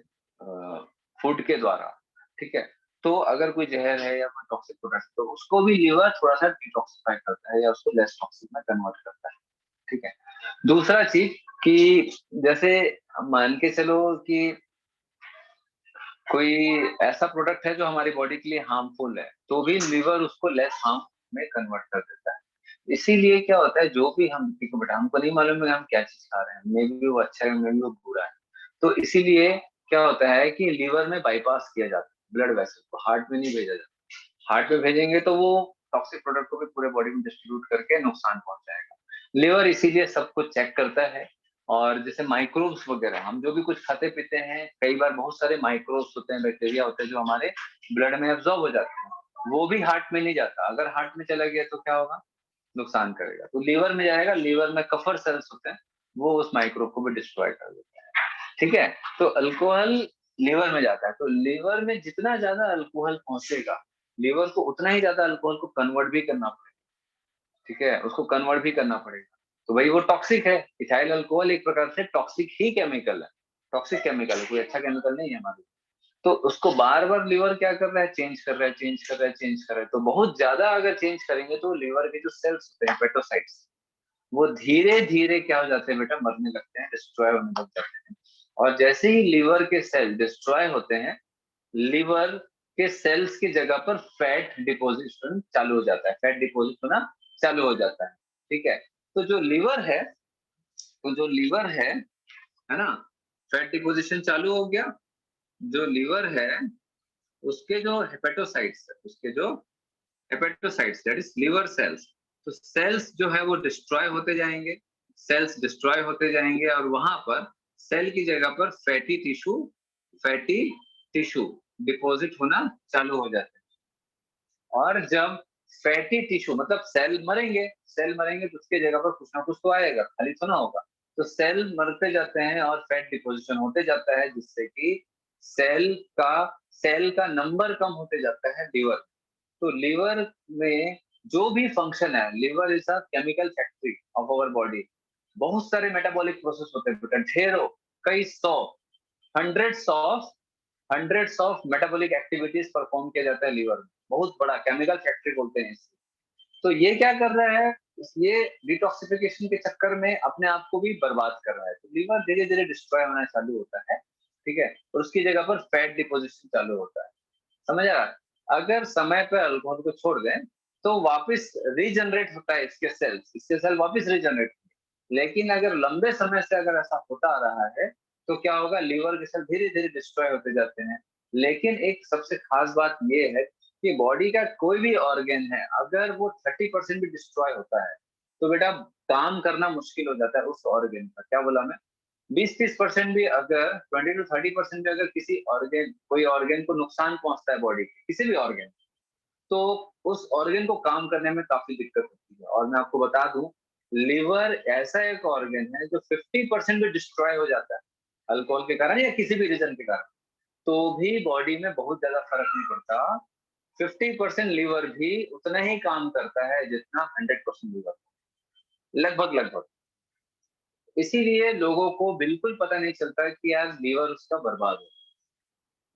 फूड के द्वारा, ठीक है, तो अगर कोई जहर है या कोई टॉक्सिक प्रोडक्ट, तो उसको भी लीवर थोड़ा सा डिटॉक्सिफाई करता है या उसको लेस टॉक्सिक में कन्वर्ट करता है, ठीक है। दूसरा चीज कि जैसे मान के चलो कि कोई ऐसा प्रोडक्ट है जो हमारी बॉडी के लिए हार्मफुल है, तो भी लिवर उसको लेस हार्म में कन्वर्ट कर देता है। इसीलिए क्या होता है, जो भी हम, देखो बेटा, हमको नहीं मालूम है हम क्या चीज खा रहे हैं, मे बी वो अच्छा है, मे बी वो बुरा है। तो इसीलिए क्या होता है कि लीवर में बाईपास किया जाता है, ब्लड वेसल को हार्ट में नहीं भेजा जाता। हार्ट में भेजेंगे तो वो टॉक्सिक प्रोडक्ट को भी पूरे बॉडी में डिस्ट्रीब्यूट करके नुकसान पहुंचाएगा। लिवर इसीलिए सब कुछ चेक करता है। और जैसे माइक्रोब्स वगैरह, हम जो भी कुछ खाते पीते हैं, कई बार बहुत सारे माइक्रोब्स होते हैं, बैक्टीरिया होते हैं जो हमारे ब्लड में एब्जॉर्ब हो जाते हैं, वो भी हार्ट में नहीं जाता। अगर हार्ट में चला गया तो क्या होगा, नुकसान करेगा। तो लीवर में जाएगा, लीवर में कफर सेल्स होते हैं, वो उस माइक्रोब को भी डिस्ट्रॉय कर देते हैं। ठीक है, तो अल्कोहल लीवर में जाता है, तो लीवर में जितना ज्यादा अल्कोहल पहुंचेगा, लीवर को उतना ही ज्यादा अल्कोहल को कन्वर्ट भी करना पड़ेगा। ठीक है, उसको कन्वर्ट भी करना पड़ेगा। तो भाई वो टॉक्सिक है, इथाइल अल्कोहल एक प्रकार से टॉक्सिक ही केमिकल है, टॉक्सिक केमिकल है, कोई अच्छा केमिकल नहीं है हमारे। तो उसको बार बार लिवर क्या कर रहा है, चेंज कर रहा है, चेंज कर रहा है, चेंज कर रहा है। तो बहुत ज्यादा अगर चेंज करेंगे तो लिवर के जो सेल्स होते हैं, हेपेटोसाइट्स, वो धीरे धीरे क्या हो जाते हैं बेटा, मरने लगते हैं, डिस्ट्रॉय होने लग जाते हैं। और जैसे ही लिवर के सेल डिस्ट्रॉय होते हैं, लिवर के सेल्स की जगह पर फैट डिपोजिशन चालू हो जाता है, फैट डिपोजिट होना चालू हो जाता है। ठीक है, तो जो लिवर है, तो जो लिवर है ना, फैट डिपोजिशन चालू हो गया। जो लिवर है, उसके जो हेपेटोसाइट्स है, उसके जो hepatocytes, that is liver cells, तो सेल्स जो है वो डिस्ट्रॉय होते जाएंगे, सेल्स डिस्ट्रॉय होते जाएंगे, और वहां पर सेल की जगह पर फैटी टिश्यू डिपॉजिट होना चालू हो जाते हैं। और जब फैटी टिश्यू, मतलब सेल मरेंगे, सेल मरेंगे तो उसके जगह पर कुछ ना कुछ तो आएगा, खाली तो ना होगा। तो सेल मरते जाते हैं और फैट डिपोजिशन होते जाता है, जिससे कि सेल का सेल का नंबर कम होते जाता है लीवर। तो लीवर में जो भी फंक्शन है, liver is a chemical factory of our body. बहुत सारे मेटाबॉलिक प्रोसेस होते हैं बेटा, ढेरों, कई सौ, hundreds of metabolic activities perform किया जाता है लीवर में। बहुत बड़ा केमिकल फैक्ट्री बोलते हैं इसे। तो ये क्या कर रहा है, ये डिटॉक्सिफिकेशन के चक्कर में अपने आप को भी बर्बाद कर रहा है। तो लीवर धीरे धीरे डिस्ट्रॉय होना चालू होता है। ठीक है, और उसकी जगह पर फैट डिपोजिशन चालू होता है। समझ आ रहा है? अगर समय पर अल्कोहल को छोड़ दें तो वापस रीजनरेट होता है इसके सेल्स, इसके सेल वापस रीजनरेट होंगे। लेकिन अगर लंबे समय से अगर ऐसा होता आ रहा है तो क्या होगा, लीवर के सेल धीरे धीरे डिस्ट्रॉय होते जाते हैं। लेकिन एक सबसे खास बात ये है कि बॉडी का कोई भी ऑर्गन है, अगर वो 30% भी डिस्ट्रॉय होता है तो बेटा काम करना मुश्किल हो जाता है उस ऑर्गन का। क्या बोला मैं, 20-30% भी अगर, 20 to 30% भी अगर किसी ऑर्गन, कोई ऑर्गन को नुकसान पहुंचता है बॉडी के किसी भी ऑर्गन, तो उस ऑर्गन को काम करने में काफी दिक्कत होती है। और मैं आपको बता दूं, लिवर ऐसा एक ऑर्गन है जो 50% भी डिस्ट्रॉय हो जाता है अल्कोहल के कारण या किसी भी रीजन के कारण, तो भी बॉडी में बहुत ज्यादा फर्क नहीं पड़ता। 50% लीवर भी उतना ही काम करता है जितना 100% लीवर, लगभग लगभग। इसीलिए लोगों को बिल्कुल पता नहीं चलता कि यार लीवर उसका बर्बाद हो।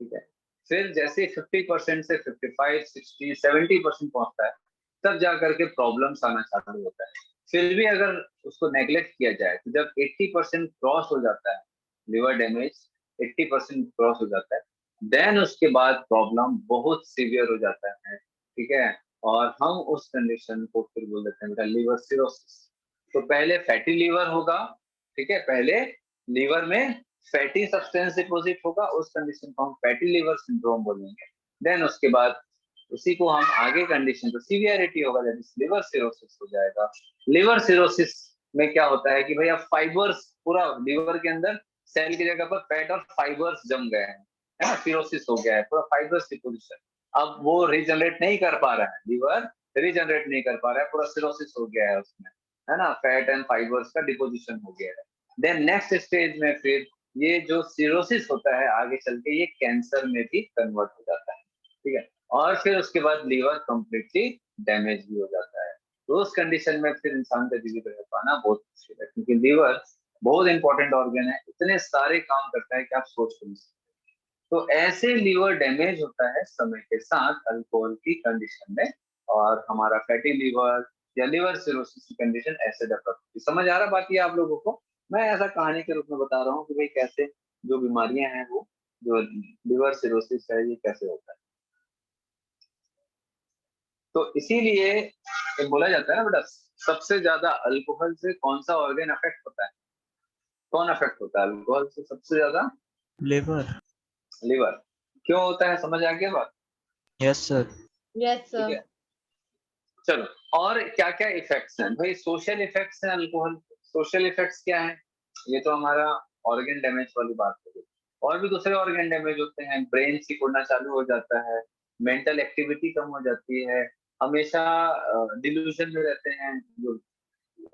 ठीक है, फिर जैसे 50% से 55, 60, 70% पहुंचता है, तब जा करके प्रॉब्लम्स आना चालू होता है। फिर भी अगर उसको नेग्लेक्ट किया जाए तो जब 80% क्रॉस हो जाता है, लिवर डैमेज 80% क्रॉस हो जाता है, देन उसके बाद प्रॉब्लम बहुत सीवियर हो जाता है। ठीक है, और हम उस कंडीशन को फिर बोल देते हैं लिवर सिरोसिस। तो पहले फैटी लीवर होगा, ठीक है, पहले लीवर में फैटी सब्सटेंस डिपॉजिट होगा, उस कंडीशन को हम फैटी लीवर सिंड्रोम बोलेंगे। देन उसके बाद उसी को हम आगे कंडीशन, तो सीवियरिटी होगा, दैट इज लिवर सिरोसिस हो जाएगा। लिवर सिरोसिस में क्या होता है कि भाई अब फाइबर्स पूरा लिवर के अंदर, सेल की जगह पर फैट और फाइबर्स जम गए हैं, है ना, सिरोसिस हो गया है, पूरा फाइबर्स डिपोजिशन। अब वो रीजनरेट नहीं कर पा रहा है, लीवर रीजनरेट नहीं कर पा रहा है, पूरा सिरोसिस हो गया है उसमें, है ना, फैट एंड फाइबर्स का डिपोजिशन हो गया है। देन नेक्स्ट स्टेज में फिर ये जो सिरोसिस होता है आगे चल के ये कैंसर में भी कन्वर्ट हो जाता है। ठीक है, और फिर उसके बाद लीवर कंप्लीटली डैमेज भी हो जाता है। तो उस कंडीशन में फिर इंसान का जीवित रह पाना बहुत मुश्किल है, क्योंकि लीवर बहुत इंपॉर्टेंट ऑर्गन है, इतने सारे काम करता है कि आप सोच नहीं सकते। तो ऐसे लीवर डैमेज होता है समय के साथ अल्कोहल की कंडीशन में, और हमारा फैटी लीवर या लिवर सिरोसिस की कंडीशन ऐसे डेवलप होती है। समझ आ रहा बात ये आप लोगों को? मैं ऐसा कहानी के रूप में बता रहा हूँ कि भाई कैसे जो बीमारियां हैं वो जो लिवर सिरोसिस है ये कैसे होता है। तो इसीलिए ये बोला जाता है ना बेटा, सबसे ज्यादा अल्कोहल से कौन सा ऑर्गन अफेक्ट होता है? कौन अफेक्ट होता है अल्कोहल से सबसे ज्यादा? लिवर। लिवर। क्यों होता है, समझ आ गया बात? Yes sir. Yes, ठीक sir. है, चलो। और क्या क्या इफेक्ट्स हैं भाई? सोशल इफेक्ट्स हैं अल्कोहल। सोशल इफेक्ट्स क्या है? ये तो हमारा ऑर्गन डैमेज वाली बात हो गई। और भी दूसरे ऑर्गन डैमेज होते हैं, ब्रेन सिकुड़ना चालू हो जाता है, मेंटल एक्टिविटी कम हो जाती है, हमेशा डिल्यूजन में रहते हैं जो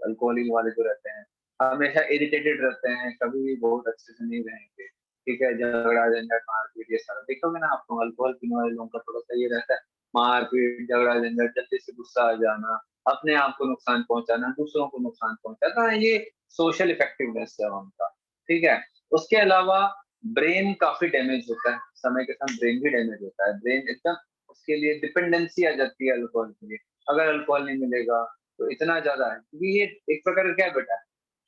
अल्कोहलिक वाले जो रहते हैं, हमेशा इरिटेटेड रहते हैं, कभी भी बहुत अच्छे से नहीं रहेंगे। ठीक है, झगड़ा झंझट मारपीट ये सारा देखोगे ना आपको, अल्कोहल पीने वाले लोगों का थोड़ा सा ये रहता है, मारपीट झगड़ा झंझट, जल्दी से गुस्सा आ जाना, अपने आप को नुकसान पहुंचाना, दूसरों को नुकसान पहुंचाना, ये सोशल इफेक्टिवनेस है उनका। ठीक है, उसके अलावा ब्रेन काफी डैमेज होता है, समय के साथ ब्रेन भी डैमेज होता है, ब्रेन एकदम उसके लिए डिपेंडेंसी आ जाती है अल्कोहल के लिए। अगर अल्कोहल नहीं मिलेगा तो इतना ज्यादा है, क्योंकि ये एक प्रकार का क्या बेटा है,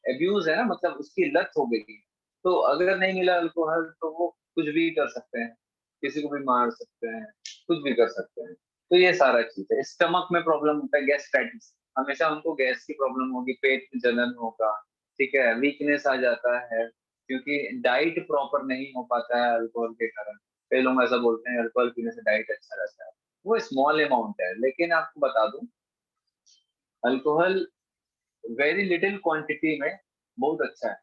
एब्यूज है ना, मतलब उसकी लत हो गई है। तो अगर नहीं मिला अल्कोहल तो वो कुछ भी कर सकते हैं, किसी को भी मार सकते हैं, कुछ भी कर सकते हैं। तो ये सारा चीज है। स्टमक में प्रॉब्लम होता है, गैस्ट्राइटिस, हमेशा उनको गैस की प्रॉब्लम होगी, पेट में जलन होगा। ठीक है, वीकनेस आ जाता है, क्योंकि डाइट प्रॉपर नहीं हो पाता है अल्कोहल के कारण। कई लोग ऐसा बोलते हैं अल्कोहल पीने से डाइट अच्छा रहता है, वो स्मॉल अमाउंट है। लेकिन आपको बता दूं, अल्कोहल वेरी लिटिल क्वांटिटी में बहुत अच्छा है,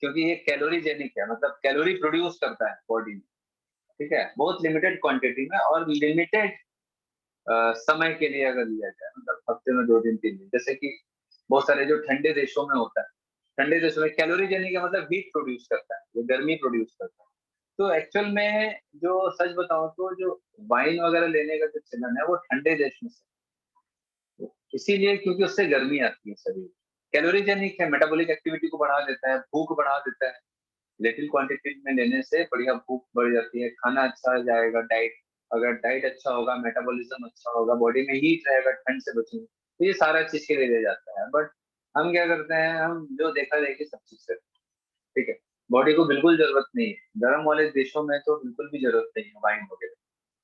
क्योंकि ये कैलोरीजेनिक है, मतलब कैलोरी प्रोड्यूस करता है बॉडी में। ठीक है, बहुत लिमिटेड क्वांटिटी में और लिमिटेड समय के लिए अगर लिया जाए, मतलब हफ्ते में 2 दिन 3 दिन, जैसे कि बहुत सारे जो ठंडे देशों में होता है, ठंडे देशों में कैलोरीजेनिक का मतलब हीट प्रोड्यूस करता है, ये गर्मी प्रोड्यूस करता है। तो एक्चुअल में जो सच बताऊं तो जो वाइन वगैरह लेने का जो चलन है वो ठंडे देश में से, इसीलिए क्योंकि उससे गर्मी आती है शरीर। कैलोरीजेनिक है, मेटाबॉलिक एक्टिविटी को बढ़ा देता है, भूख बढ़ा देता है। लिटिल क्वांटिटी में लेने से बढ़िया भूख बढ़ जाती है, खाना अच्छा जाएगा, डाइट अगर डाइट अच्छा होगा, मेटाबॉलिज्म अच्छा होगा, बॉडी में हीट रहेगा, ठंड से बचेंगे, तो ये सारा चीज के लिए ले जाता है। बट हम क्या करते हैं, हम जो देखा देखी सब चीज करते हैं। ठीक है, बॉडी को बिल्कुल जरूरत नहीं है, गर्म वाले देशों में तो बिल्कुल भी जरूरत नहीं है वाइन वगैरह,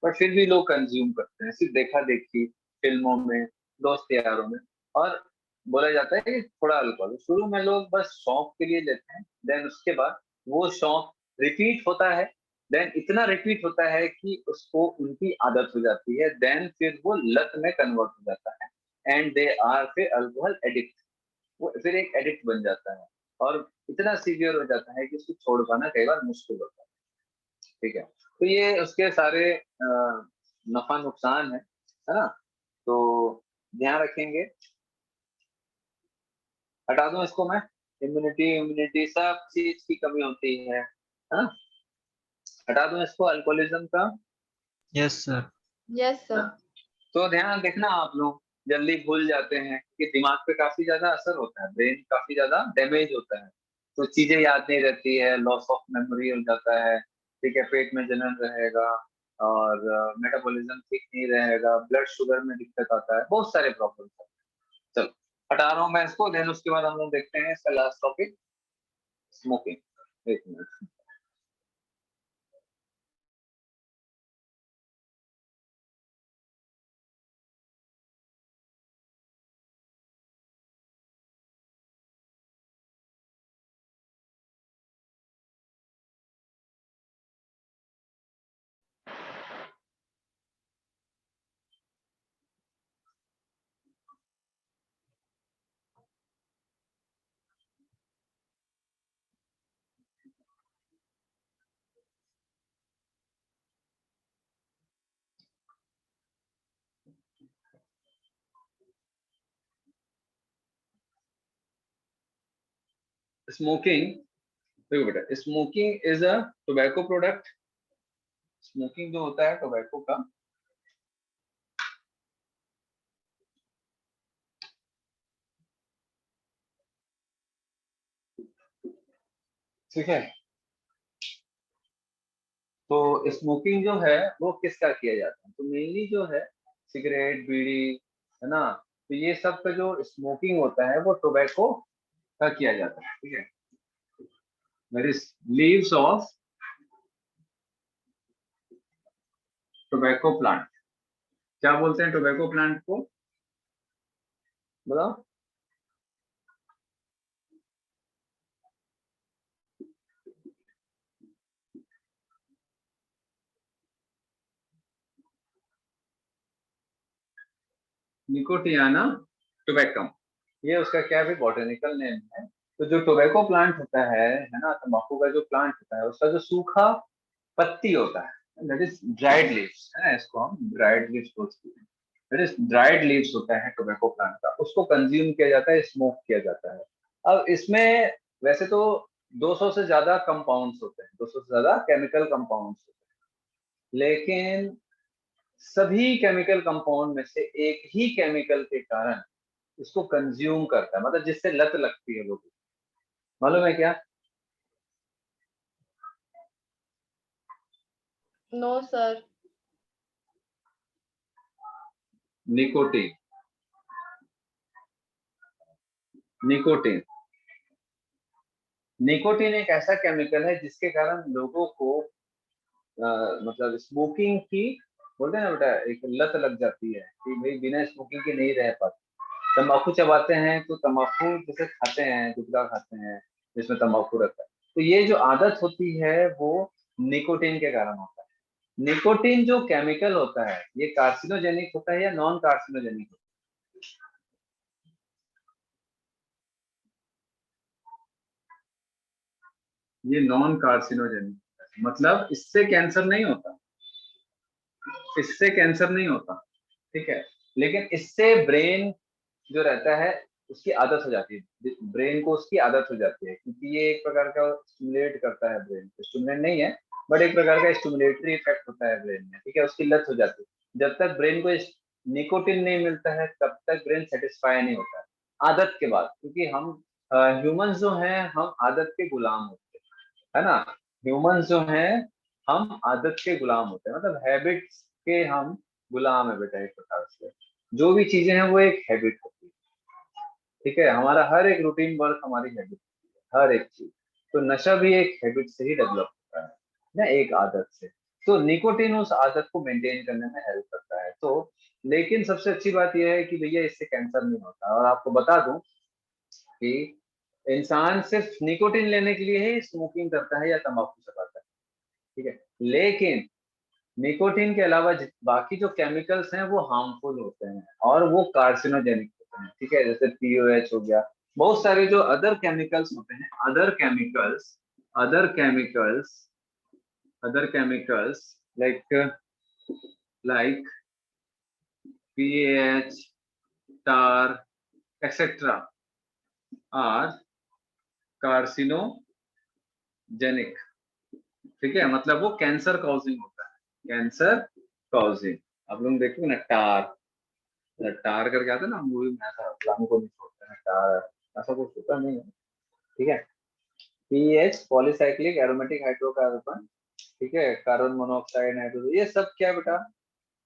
पर फिर भी लोग कंज्यूम करते हैं, सिर्फ देखा देखी, फिल्मों में, दोस्त यारों में। और बोला जाता है कि थोड़ा अल्कोहल शुरू में लोग बस शौक के लिए लेते हैं, देन उसके बाद वो शौक रिपीट होता है, देन इतना रिपीट होता है कि उसको उनकी आदत हो जाती है, देन फिर वो लत में कन्वर्ट हो जाता है, एंड दे आर फिर अल्कोहल एडिक्ट, वो फिर एक एडिक्ट बन जाता है, और इतना सीवियर हो जाता है कि उसको छोड़ पाना कई बार मुश्किल होता है। ठीक है, तो ये उसके सारे नफा नुकसान है ना, तो ध्यान रखेंगे। हटा दूं इसको मैं, इम्यूनिटी इम्यूनिटी सब चीज की कमी होती है ना, हटा दूं इसको अल्कोहलिज्म का, यस सर। Yes, है ना? sir. तो ध्यान देखना, आप लोग जल्दी भूल जाते हैं कि दिमाग पे काफी ज्यादा असर होता है, ब्रेन काफी ज्यादा डैमेज होता है, तो चीजें याद नहीं रहती है, लॉस ऑफ मेमोरी हो जाता है। ठीक है, पेट में जलन रहेगा, और मेटाबॉलिज्म ठीक नहीं रहेगा, ब्लड शुगर में दिक्कत आता है, बहुत सारे प्रॉब्लम है। चलो, हटा रहा हूँ मैं इसको, देन उसके बाद हम लोग देखते हैं इसका लास्ट टॉपिक, स्मोकिंग। एक मिनट। स्मोकिंग, देखो बेटा, smoking is a tobacco product. Smoking जो होता है टोबैको का, ठीक है, तो स्मोकिंग जो है वो किसका किया जाता है, तो मेनली जो है सिगरेट बीड़ी, है ना, तो ये सब का जो स्मोकिंग होता है वो टोबैको का किया जाता है। ठीक है, that is leaves of tobacco plant. क्या बोलते हैं टोबैको प्लांट को, बताओ? निकोटियाना टोबैकम, ये उसका क्या है, बॉटनिकल नेम है। तो जो टोबैको प्लांट होता है ना, तंबाकू का जो प्लांट होता है, उसका जो सूखा पत्ती होता है, दैट इज ड्राइड लीव्स, है ना, इसको हम ड्राइड लीव्स बोलते हैं। दैट इज ड्राइड लीव्स होता है टोबैको प्लांट का, उसको कंज्यूम किया जाता है, स्मोक किया जाता है। अब इसमें वैसे तो 200 से ज्यादा कंपाउंड्स होते हैं, 200 से ज्यादा केमिकल कंपाउंड्स होते हैं, लेकिन सभी केमिकल कंपाउंड में से एक ही केमिकल के कारण इसको कंज्यूम करता है, मतलब जिससे लत लगती है लोगों को, मालूम है क्या? No, sir. Nicotine. Nicotine nicotine एक ऐसा केमिकल है जिसके कारण लोगों को मतलब स्मोकिंग की, बोलते हैं ना बेटा, एक लत लग जाती है कि भाई बिना स्मोकिंग के नहीं रह पाते। तंबाकू चबाते हैं तो तंबाकू जैसे खाते हैं, गुटखा खाते हैं जिसमें तंबाकू रहता है, तो ये जो आदत होती है वो निकोटीन के कारण होता है। निकोटीन जो केमिकल होता है, ये कार्सिनोजेनिक होता है या नॉन कार्सिनोजेनिक होता है? ये नॉन कार्सिनोजेनिक है, मतलब इससे कैंसर नहीं होता, इससे कैंसर नहीं होता, ठीक है। लेकिन इससे ब्रेन जो रहता है उसकी आदत हो जाती है, ब्रेन को उसकी आदत हो जाती है, क्योंकि ये एक प्रकार का स्टिमुलेट करता है ब्रेन को, स्टिमुलेट नहीं है बट एक प्रकार का स्टिमुलेटरी इफेक्ट होता है ब्रेन में, ठीक है, उसकी लत हो जाती है। जब तक ब्रेन को निकोटिन नहीं मिलता है तब तक ब्रेन सेटिस्फाई नहीं होता है, आदत के बाद, क्योंकि हम ह्यूमंस जो हैं हम आदत के गुलाम होते हैं, है ना। ह्यूमंस जो हैं हम आदत के गुलाम होते हैं, मतलब हैबिट्स के हम गुलाम है बेटा, एक प्रकार से जो भी चीजें हैं वो एक हैबिट होती है, ठीक है। हमारा हर एक रूटीन वर्क हमारी हैबिट, हर एक चीज, तो नशा भी एक हैबिट से ही डेवलप होता है ना, एक आदत से। तो निकोटिन उस आदत को मेंटेन करने में हेल्प करता है। तो लेकिन सबसे अच्छी बात यह है कि भैया इससे कैंसर नहीं होता, और आपको बता दूं कि इंसान सिर्फ निकोटिन लेने के लिए ही स्मोकिंग करता है या तंबाकू चबाता है, ठीक है। लेकिन निकोटिन के अलावा बाकी जो केमिकल्स हैं वो हार्मफुल होते हैं और वो कार्सिनोजेनिक होते हैं, ठीक है, जैसे पीओएच हो गया, बहुत सारे जो अदर केमिकल्स होते हैं, other chemicals other chemicals like like pH, tar, etcetera are carcinogenic, ठीक है, मतलब वो कैंसर कॉजिंग होता है, कैंसर कॉजिंग। आप लोग देखो ना, टार, टार करके आता है ना मूवी में, ऐसा लामू को नहीं छोड़ता है टार, ऐसा कुछ होता नहीं है, ठीक है। पीएच पॉलीसाइक्लिक एरोमेटिक हाइड्रोकार्बन, ठीक है, कार्बन मोनोऑक्साइड, हाइड्रोजन, ये सब क्या बेटा,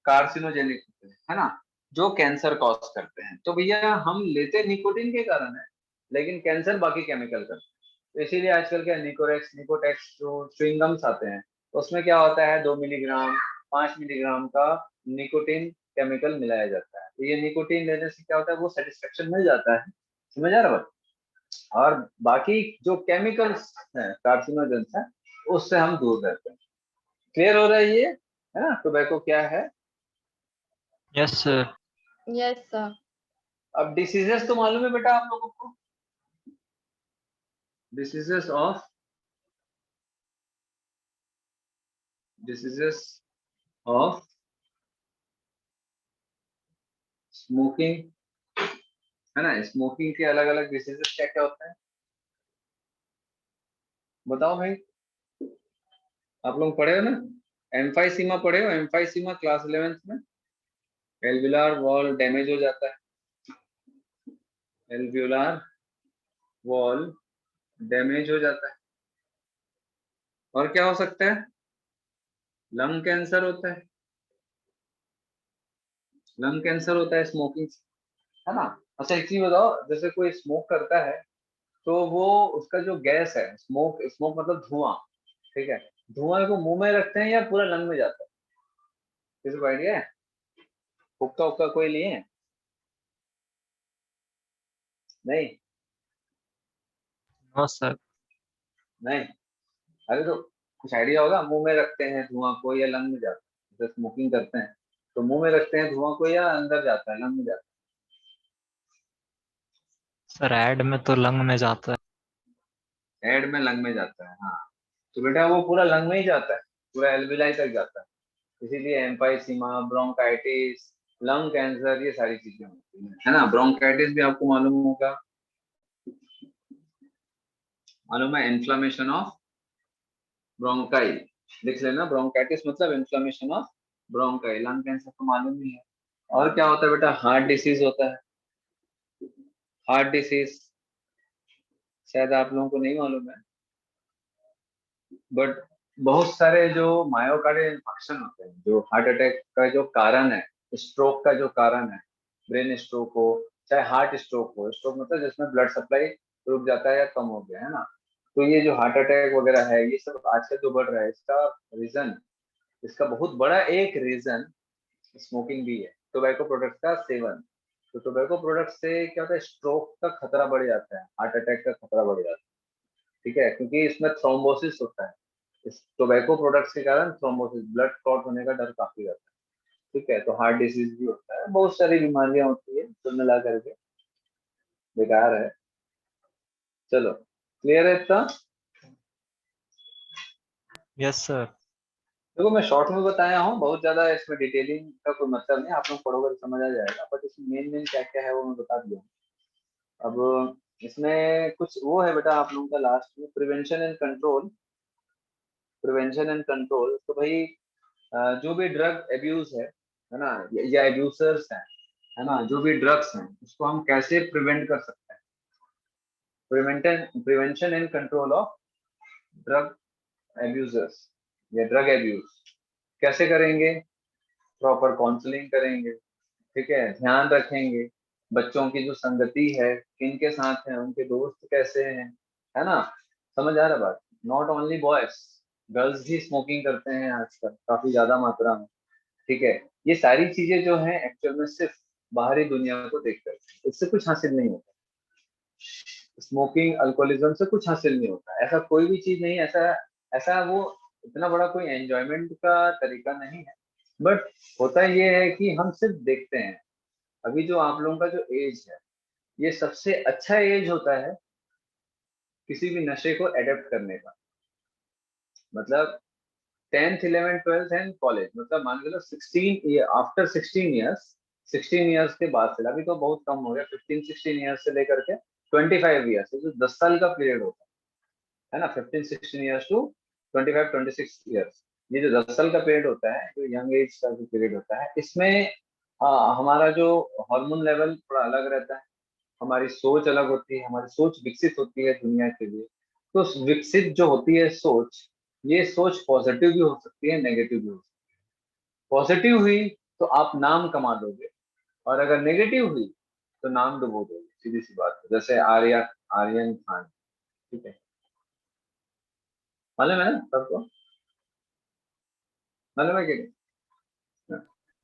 कार्सिनोजेनिक होते हैं, है ना, जो कैंसर कॉज करते हैं। तो भैया हम लेते निकोटिन के कारण है, लेकिन कैंसर बाकी केमिकल करते हैं। तो इसीलिए आजकल क्या निकोरेक्स, निकोटेक्स जो च्युइंगम्स आते हैं, तो उसमें क्या होता है 2 मिलीग्राम, 5 मिलीग्राम का निकोटिन केमिकल मिलाया जाता है। तो ये निकोटिन लेने से क्या होता है, वो सेटिस्फेक्शन मिल जाता है, समझ आ रहा है? और बाकी जो केमिकल्स हैं कार्सिनोजेंस हैं उससे हम दूर रहते हैं। क्लियर हो रहा है ये, है ना, टोबैको क्या है। Yes, sir. Yes, sir. अब डिसीजेस तो मालूम है बेटा आप लोगों को, diseases of diseases of smoking, है ना, स्मोकिंग के अलग अलग डिसीजेस क्या क्या होते हैं, बताओ भाई। आप लोग पढ़े हो ना, एम्फाइसीमा पढ़े हो, एम्फाइसीमा क्लास 11th में, एल्वियुलर वॉल डैमेज हो जाता है, एल्वियुलर वॉल डैमेज हो जाता है, और क्या हो सकता है, लंग कैंसर होता है, लंग कैंसर होता है स्मोकिंग से, है ना। अच्छा एक चीज बताओ, जैसे कोई स्मोक करता है तो वो उसका जो गैस है, स्मोक, स्मोक मतलब धुआं, ठीक है, धुआं को मुंह में रखते हैं या पूरा लंग में जाता है? किसी को आइडिया है? हुक्का हुक्का कोई लिए है? नहीं? No, sir. नहीं? अरे तो कुछ आइडिया होगा, मुंह में रखते हैं धुआं को या लंग में जाता है? जैसे स्मोकिंग करते हैं तो मुंह में रखते हैं धुआं को या अंदर जाता है, लंग में जाता सर ऐड में तो लंग में जाता है। है? हेड में लंग में जाता है, हाँ। तो बेटा वो पूरा लंग में ही जाता है, पूरा एल्विलाई तक जाता है। इसीलिए एम्फाइसीमा, ब्रोंकाइटिस, लंग कैंसर, ये सारी चीजें होती है ना। ब्रोंकाइटिस भी आपको मालूम होगा, मालूम है, इन्फ्लामेशन ऑफ ब्रोंकाई, लिख लेना, ब्रोंकाइटिस मतलब inflammation of bronchi. Lung cancer तो मालूम ही है। और क्या होता है बेटा? हार्ट डिसीज होता है। हार्ट डिसीज शायद आप लोगों को नहीं मालूम है, बट बहुत सारे जो मायोकार्डियल इंफेक्शन होते हैं, जो हार्ट अटैक का जो कारण है, स्ट्रोक का जो कारण है, ब्रेन स्ट्रोक हो चाहे हार्ट स्ट्रोक हो, स्ट्रोक मतलब जिसमें ब्लड सप्लाई रुक जाता है या कम हो गया है ना, तो ये जो हार्ट अटैक वगैरह है, ये सब आजकल जो बढ़ रहा है, इसका रीजन, इसका बहुत बड़ा एक रीजन स्मोकिंग भी है, टोबैको प्रोडक्ट का सेवन। तो टोबैको प्रोडक्ट से क्या होता है, स्ट्रोक का खतरा बढ़ जाता है, हार्ट अटैक का खतरा बढ़ जाता है, ठीक है, क्योंकि इसमें थ्रोम्बोसिस होता है। इस टोबैको प्रोडक्ट्स के कारण थ्रोम्बोसिस, ब्लड क्लॉट होने का डर काफी रहता है, ठीक है। तो हार्ट डिसीज भी होता है, बहुत सारी बीमारियां होती है, कुल मिला करके बेकार है। चलो, क्लियर है इतना? Yes sir. देखो मैं शॉर्ट में बताया हूँ, बहुत ज्यादा इसमें डिटेलिंग का कोई मतलब नहीं, आप लोग पढ़ोगे तो समझ आ जाएगा, बट इसमें मेन मेन क्या क्या है वो मैं बता दिया हूँ। अब इसमें कुछ वो है बेटा आप लोगों का लास्ट में, prevention and control. Prevention and control तो भाई जो भी ड्रग एब्यूज है ना, या एब्यूसर्स है ना, जो भी ड्रग्स हैं उसको हम कैसे प्रिवेंट कर सकते हैं। Prevention and control of drug abusers या ड्रग एब्यूज कैसे करेंगे? प्रॉपर काउंसलिंग करेंगे, ठीक है, ध्यान रखेंगे बच्चों की जो संगति है, किनके साथ है, उनके दोस्त कैसे हैं, है ना। समझ आ रहा बात? नॉट ओनली बॉयज, गर्ल्स भी स्मोकिंग करते हैं आजकल काफी ज्यादा मात्रा में, ठीक है। ये सारी चीजें जो है एक्चुअल में सिर्फ बाहरी दुनिया को देखकर, इससे कुछ हासिल नहीं होता। स्मोकिंग अल्कोहलिज्म से कुछ हासिल नहीं होता, ऐसा कोई भी चीज नहीं, ऐसा ऐसा वो इतना बड़ा कोई एंजॉयमेंट का तरीका नहीं है। बट होता ये है कि हम सिर्फ देखते हैं। अभी जो आप लोगों का जो एज है, ये सबसे अच्छा एज होता है किसी भी नशे को एडेप्ट करने का। मतलब 10th 11th 12th and college, मतलब मान के लो 16 ईयर, आफ्टर 16 ईयर्स, 16 ईयर्स के बाद से, अभी तो बहुत कम हो गया, 15 16 ईयर्स से लेकर के 25 ईयर्स, जो 10 साल का पीरियड होता है ना, 15 16 ईयर्स टू 25 26 ईयर्स, ये जो 10 साल का पीरियड होता है, जो यंग एज का जो पीरियड होता है, इसमें हमारा जो हार्मोन लेवल थोड़ा अलग रहता है, हमारी सोच अलग होती है, हमारी सोच विकसित होती है दुनिया के लिए। तो विकसित जो होती है सोच, ये सोच पॉजिटिव भी हो सकती है, नेगेटिव भी हो सकती है। पॉजिटिव हुई तो आप नाम कमा लोगे, और अगर नेगेटिव हुई तो नाम डुबो दोगे, सीधी सी बात है। जैसे आर्यन खान, ठीक है, मालूम है ना सबको, मालूम है कि नहीं?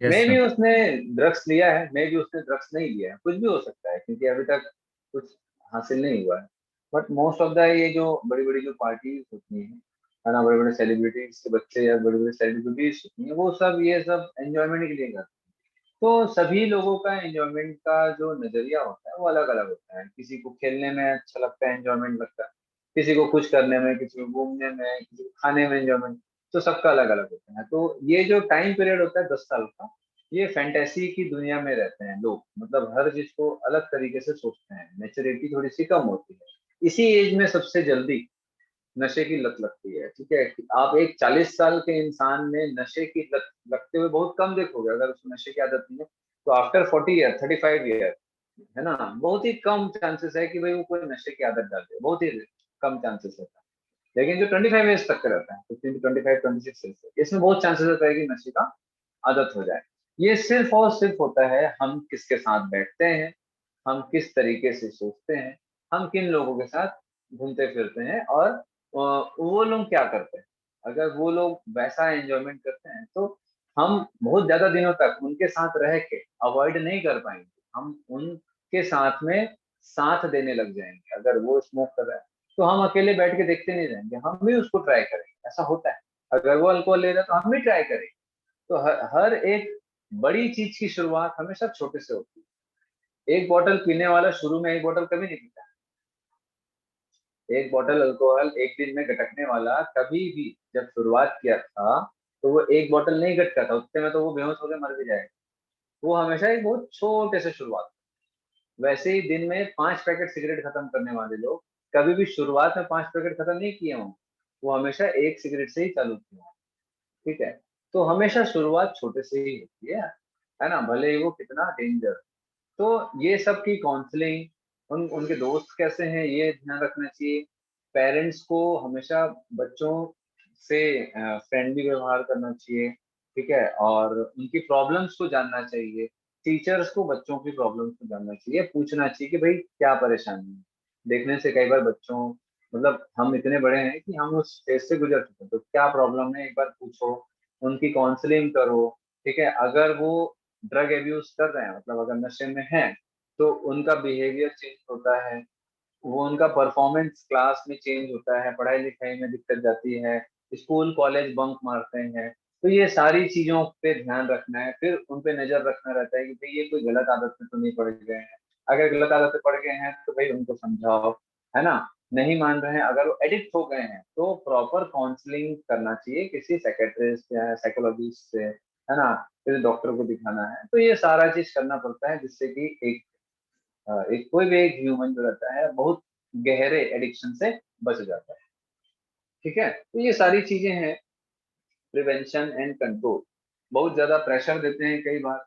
यस मे भी सर। उसने ड्रग्स लिया है, मे भी उसने ड्रग्स नहीं लिया है, कुछ भी हो सकता है, क्योंकि अभी तक कुछ हासिल नहीं हुआ है। बट मोस्ट ऑफ द ये जो बड़ी बड़ी जो पार्टीज होती हैं, है ना, बड़े बड़े सेलिब्रिटीज के बच्चे या बड़ी बड़ी सेलिब्रिटीज होती हैं, वो सब ये सब एंजॉयमेंट के लिए करते हैं। तो सभी लोगों का एंजॉयमेंट का जो नजरिया होता है वो अलग अलग होता है। किसी को खेलने में अच्छा लगता है, एंजॉयमेंट लगता है, किसी को कुछ करने में, किसी को घूमने में, किसी को खाने में एंजॉयमेंट, तो सबका अलग अलग होता है। तो ये जो टाइम पीरियड होता है 10 साल का, ये फैंटेसी की दुनिया में रहते हैं लोग, मतलब हर चीज को अलग तरीके से सोचते हैं, मेच्योरिटी थोड़ी सी कम होती है। इसी एज में सबसे जल्दी नशे की लत लगती है, ठीक है। आप एक 40 साल के इंसान में नशे की लत लगते हुए बहुत कम देखोगे, अगर उसको नशे की आदत नहीं है, तो आफ्टर 40 ईयर, 35 ईयर, है ना, बहुत ही कम चांसेस है कि भाई वो कोई नशे की आदत डाले, बहुत ही कम चांसेस रहता है। लेकिन जो 25 ईयर्स तक का रहता है, 15 to 25 26 ईयर्स, इसमें बहुत चांसेस होता है कि नशे का आदत हो जाए। ये सिर्फ और सिर्फ होता है हम किसके साथ बैठते हैं, हम किस तरीके से सोचते हैं, हम किन लोगों के साथ घूमते फिरते हैं और वो लोग क्या करते हैं। अगर वो लोग वैसा एंजॉयमेंट करते हैं तो हम बहुत ज्यादा दिनों तक उनके साथ रह के अवॉइड नहीं कर पाएंगे, हम उनके साथ में साथ देने लग जाएंगे। अगर वो स्मोक कर रहा है तो हम अकेले बैठ के देखते नहीं रहेंगे, हम भी उसको ट्राई करेंगे, ऐसा होता है। अगर वो अल्कोहल ले रहा है तो हम भी ट्राई करेंगे। तो हर एक बड़ी चीज की शुरुआत हमेशा छोटे से होती है। एक बोतल पीने वाला शुरू में एक बोतल कभी नहीं पीता। एक बोतल अल्कोहल एक दिन में गटकने वाला कभी भी जब शुरुआत किया था तो वो एक बोतल नहीं गटका था, उतने में तो वो बेहोश होकर मर भी जाएगा। वो हमेशा एक बहुत छोटे से शुरुआत। वैसे ही दिन में 5 पैकेट सिगरेट खत्म करने वाले लोग कभी भी शुरुआत में 5 पैकेट खत्म नहीं किए हों, वो हमेशा एक सिगरेट से ही चालू किए हों। ठीक है। तो हमेशा शुरुआत छोटे से ही होती है ना, भले ही वो कितना डेंजर। तो ये सब की काउंसलिंग, उनके दोस्त कैसे हैं ये ध्यान रखना चाहिए। पेरेंट्स को हमेशा बच्चों से फ्रेंडली व्यवहार करना चाहिए। ठीक है। और उनकी प्रॉब्लम्स को जानना चाहिए। टीचर्स को बच्चों की प्रॉब्लम्स को जानना चाहिए, पूछना चाहिए कि भाई क्या परेशानी है। देखने से कई बार बच्चों, मतलब हम इतने बड़े हैं कि हम उस स्टेज से गुजर चुके हैं, तो क्या प्रॉब्लम है एक बार पूछो, उनकी काउंसलिंग करो। ठीक है। अगर वो ड्रग एब्यूज कर रहे हैं, मतलब अगर नशे में हैं, तो उनका बिहेवियर चेंज होता है, वो उनका परफॉर्मेंस क्लास में चेंज होता है, पढ़ाई लिखाई में दिक्कत जाती है, स्कूल कॉलेज बंक मारते हैं। तो ये सारी चीजों पे ध्यान रखना है, फिर उन पे नजर रखना रहता है कि भाई ये कोई गलत आदत में तो नहीं पड़ गए हैं। अगर गलत आदत में पड़ गए हैं तो भाई उनको समझाओ, है ना। नहीं मान रहे हैं, अगर वो एडिक्ट हो गए हैं तो प्रॉपर काउंसलिंग करना चाहिए किसी साइकेट्रिस्ट या साइकोलॉजिस्ट से, है ना। फिर डॉक्टर को दिखाना है। तो ये सारा चीज करना पड़ता है जिससे कि एक कोई भी एक ह्यूमन जो रहता है बहुत गहरे एडिक्शन से बच जाता है। ठीक है। तो ये सारी चीजें हैं, प्रिवेंशन एंड कंट्रोल। बहुत ज्यादा प्रेशर देते हैं कई बार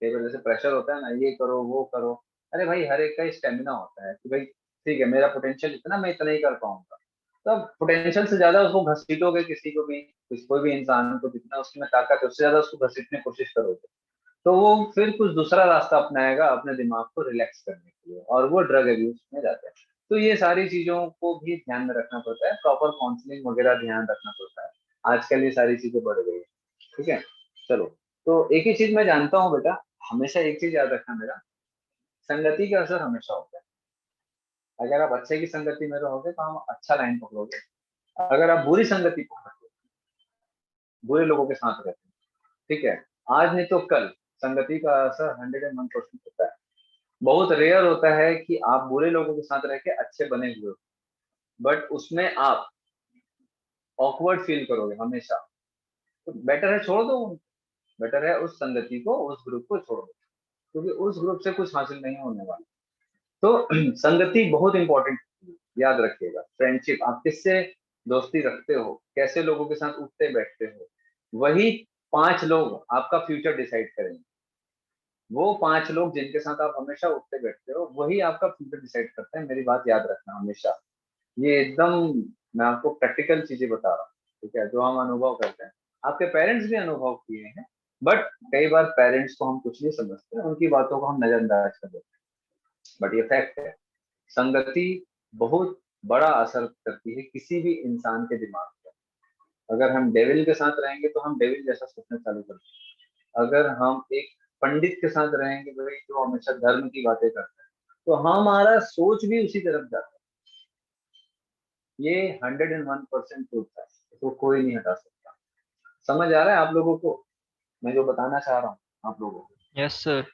जैसे प्रेशर होता है ना, ये करो वो करो। अरे भाई हर एक का स्टेमिना होता है कि भाई ठीक है मेरा पोटेंशियल इतना, मैं इतना ही कर पाऊंगा। तो पोटेंशियल से ज्यादा उसको घसीटोगे, किसी को भी, कोई भी इंसान को जितना उसमें ताकत है उससे ज्यादा उसको घसीटने की कोशिश करोगे तो वो फिर कुछ दूसरा रास्ता अपनाएगा अपने दिमाग को रिलैक्स करने के लिए, और वो ड्रग एब्यूज में जाता है। तो ये सारी चीजों को भी ध्यान में रखना पड़ता है, प्रॉपर काउंसलिंग वगैरह ध्यान रखना पड़ता है। आजकल ये सारी चीजें बढ़ गई है। ठीक है। चलो, तो एक ही चीज मैं जानता हूँ बेटा, हमेशा एक चीज याद रखना मेरा, संगति का असर हमेशा होता है। अगर आप अच्छे की संगति में रहोगे तो हम अच्छा लाइन पकड़ोगे। अगर आप बुरी संगति पकड़ोगे, बुरे लोगों के साथ रहते हैं, ठीक है, आज नहीं तो कल संगति का असर 101% होता है। बहुत रेयर होता है कि आप बुरे लोगों के साथ रह के अच्छे बने हुए हो, बट उसमें आप ऑकवर्ड फील करोगे हमेशा। तो बेटर है छोड़ दो, बेटर है उस संगति को, उस ग्रुप को छोड़ दो, क्योंकि उस ग्रुप से कुछ हासिल नहीं होने वाला। तो संगति बहुत इंपॉर्टेंट, याद रखिएगा। फ्रेंडशिप, आप किससे दोस्ती रखते हो, कैसे लोगों के साथ उठते बैठते हो, वही 5 लोग आपका फ्यूचर डिसाइड करेंगे। वो 5 लोग जिनके साथ आप हमेशा उठते बैठते हो वही आपका फ्यूचर डिसाइड करते हैं, मेरी बात याद रखना हमेशा। ये एकदम, मैं आपको प्रैक्टिकल चीजें बता रहा हूँ। ठीक है। जो हम अनुभव करते हैं, आपके पेरेंट्स भी अनुभव किए हैं, बट कई बार पेरेंट्स को हम कुछ नहीं समझते, उनकी बातों को हम नजरअंदाज कर देते हैं, बट ये फैक्ट है। संगति बहुत बड़ा असर करती है किसी भी इंसान के दिमाग पर। अगर हम डेविल के साथ रहेंगे तो हम डेविल जैसा सोचना चालू करते हैं। अगर हम एक पंडित के साथ रहेंगे भाई जो हमेशा धर्म की बातें करते हैं, तो हमारा सोच भी उसी तरफ जाता है। ये 101% ट्रूथ है, इसको कोई नहीं हटा सकता। समझ आ रहा है आप लोगों को मैं जो बताना चाह रहा हूँ आप लोगों को, yes sir.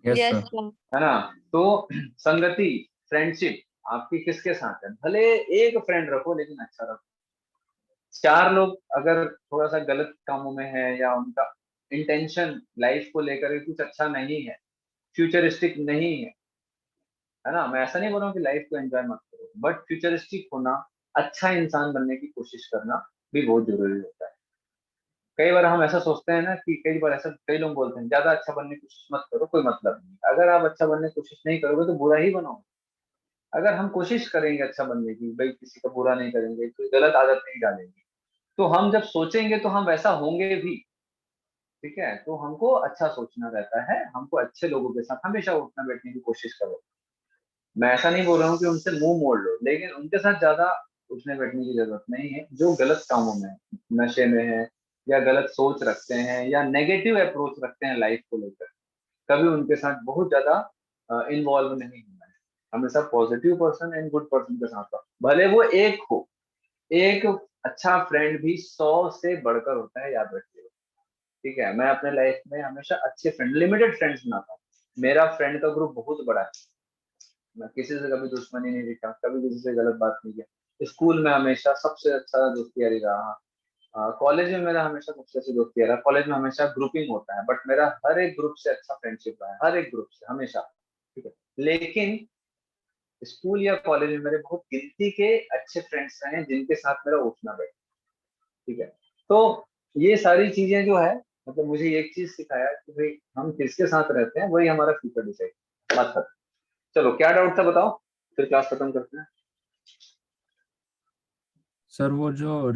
Yes Yes, sir. sir. है ना। तो संगति, फ्रेंडशिप आपकी किसके साथ है, भले एक फ्रेंड रखो लेकिन अच्छा रखो। 4 लोग अगर थोड़ा सा गलत कामों में है या उनका इंटेंशन लाइफ को लेकर के कुछ अच्छा नहीं है, फ्यूचरिस्टिक नहीं है ना, मैं ऐसा नहीं बोल रहा हूँ कि लाइफ को एंजॉय मत करो, बट फ्यूचरिस्टिक होना, अच्छा इंसान बनने की कोशिश करना भी बहुत जरूरी होता है। कई बार हम ऐसा सोचते हैं ना कि कई बार ऐसा कई लोग बोलते हैं ज्यादा अच्छा बनने की कोशिश मत करो, कोई मतलब नहीं। अगर आप अच्छा बनने की कोशिश नहीं करोगे तो बुरा ही बनाओ। अगर हम कोशिश करेंगे अच्छा बनने की, भाई किसी का बुरा नहीं करेंगे, कोई गलत आदत नहीं डालेंगे, तो हम जब सोचेंगे तो हम वैसा होंगे भी। ठीक है। तो हमको अच्छा सोचना रहता है, हमको अच्छे लोगों के साथ हमेशा उठना बैठने की कोशिश करो। मैं ऐसा नहीं बोल रहा हूँ कि उनसे मुंह मोड़ लो, लेकिन उनके साथ ज्यादा उठने बैठने की जरूरत नहीं है जो गलत कामों में है, नशे में है, या गलत सोच रखते हैं, या नेगेटिव अप्रोच रखते हैं लाइफ को लेकर। कभी उनके साथ बहुत ज्यादा इन्वॉल्व नहीं होना है। हमेशा positive person and good person के साथ रहो, भले वो एक हो। एक अच्छा फ्रेंड भी 100 से बढ़कर होता है, याद रखिएगा। ठीक है, मैं अपने लाइफ में हमेशा अच्छे फ्रेंड, लिमिटेड फ्रेंड्स बनाता हूँ। मेरा फ्रेंड का ग्रुप बहुत बड़ा है। मैं किसी से कभी दुश्मनी नहीं दिखा, कभी किसी से गलत बात नहीं किया। स्कूल में हमेशा सबसे अच्छा दोस्ती यारी रहा। कॉलेज में मेरा हमेशा सबसे अच्छी दोस्ती यारी रहा। कॉलेज में हमेशा ग्रुपिंग होता है, बट मेरा हर एक ग्रुप से अच्छा फ्रेंडशिप रहा है, हर एक ग्रुप से हमेशा। ठीक है, लेकिन स्कूल या कॉलेज में मेरे बहुत गिनती के अच्छे फ्रेंड्स हैं जिनके साथ मेरा उठना बैठना। ठीक है, तो ये सारी चीजें जो है, मतलब मुझे एक चीज सिखाया कि भाई हम किसके साथ रहते हैं वही हमारा फ्यूचर डिसाइड। बात खत्म। चलो, क्या डाउट था बताओ, फिर क्लास खत्म करते हैं। सर वो जो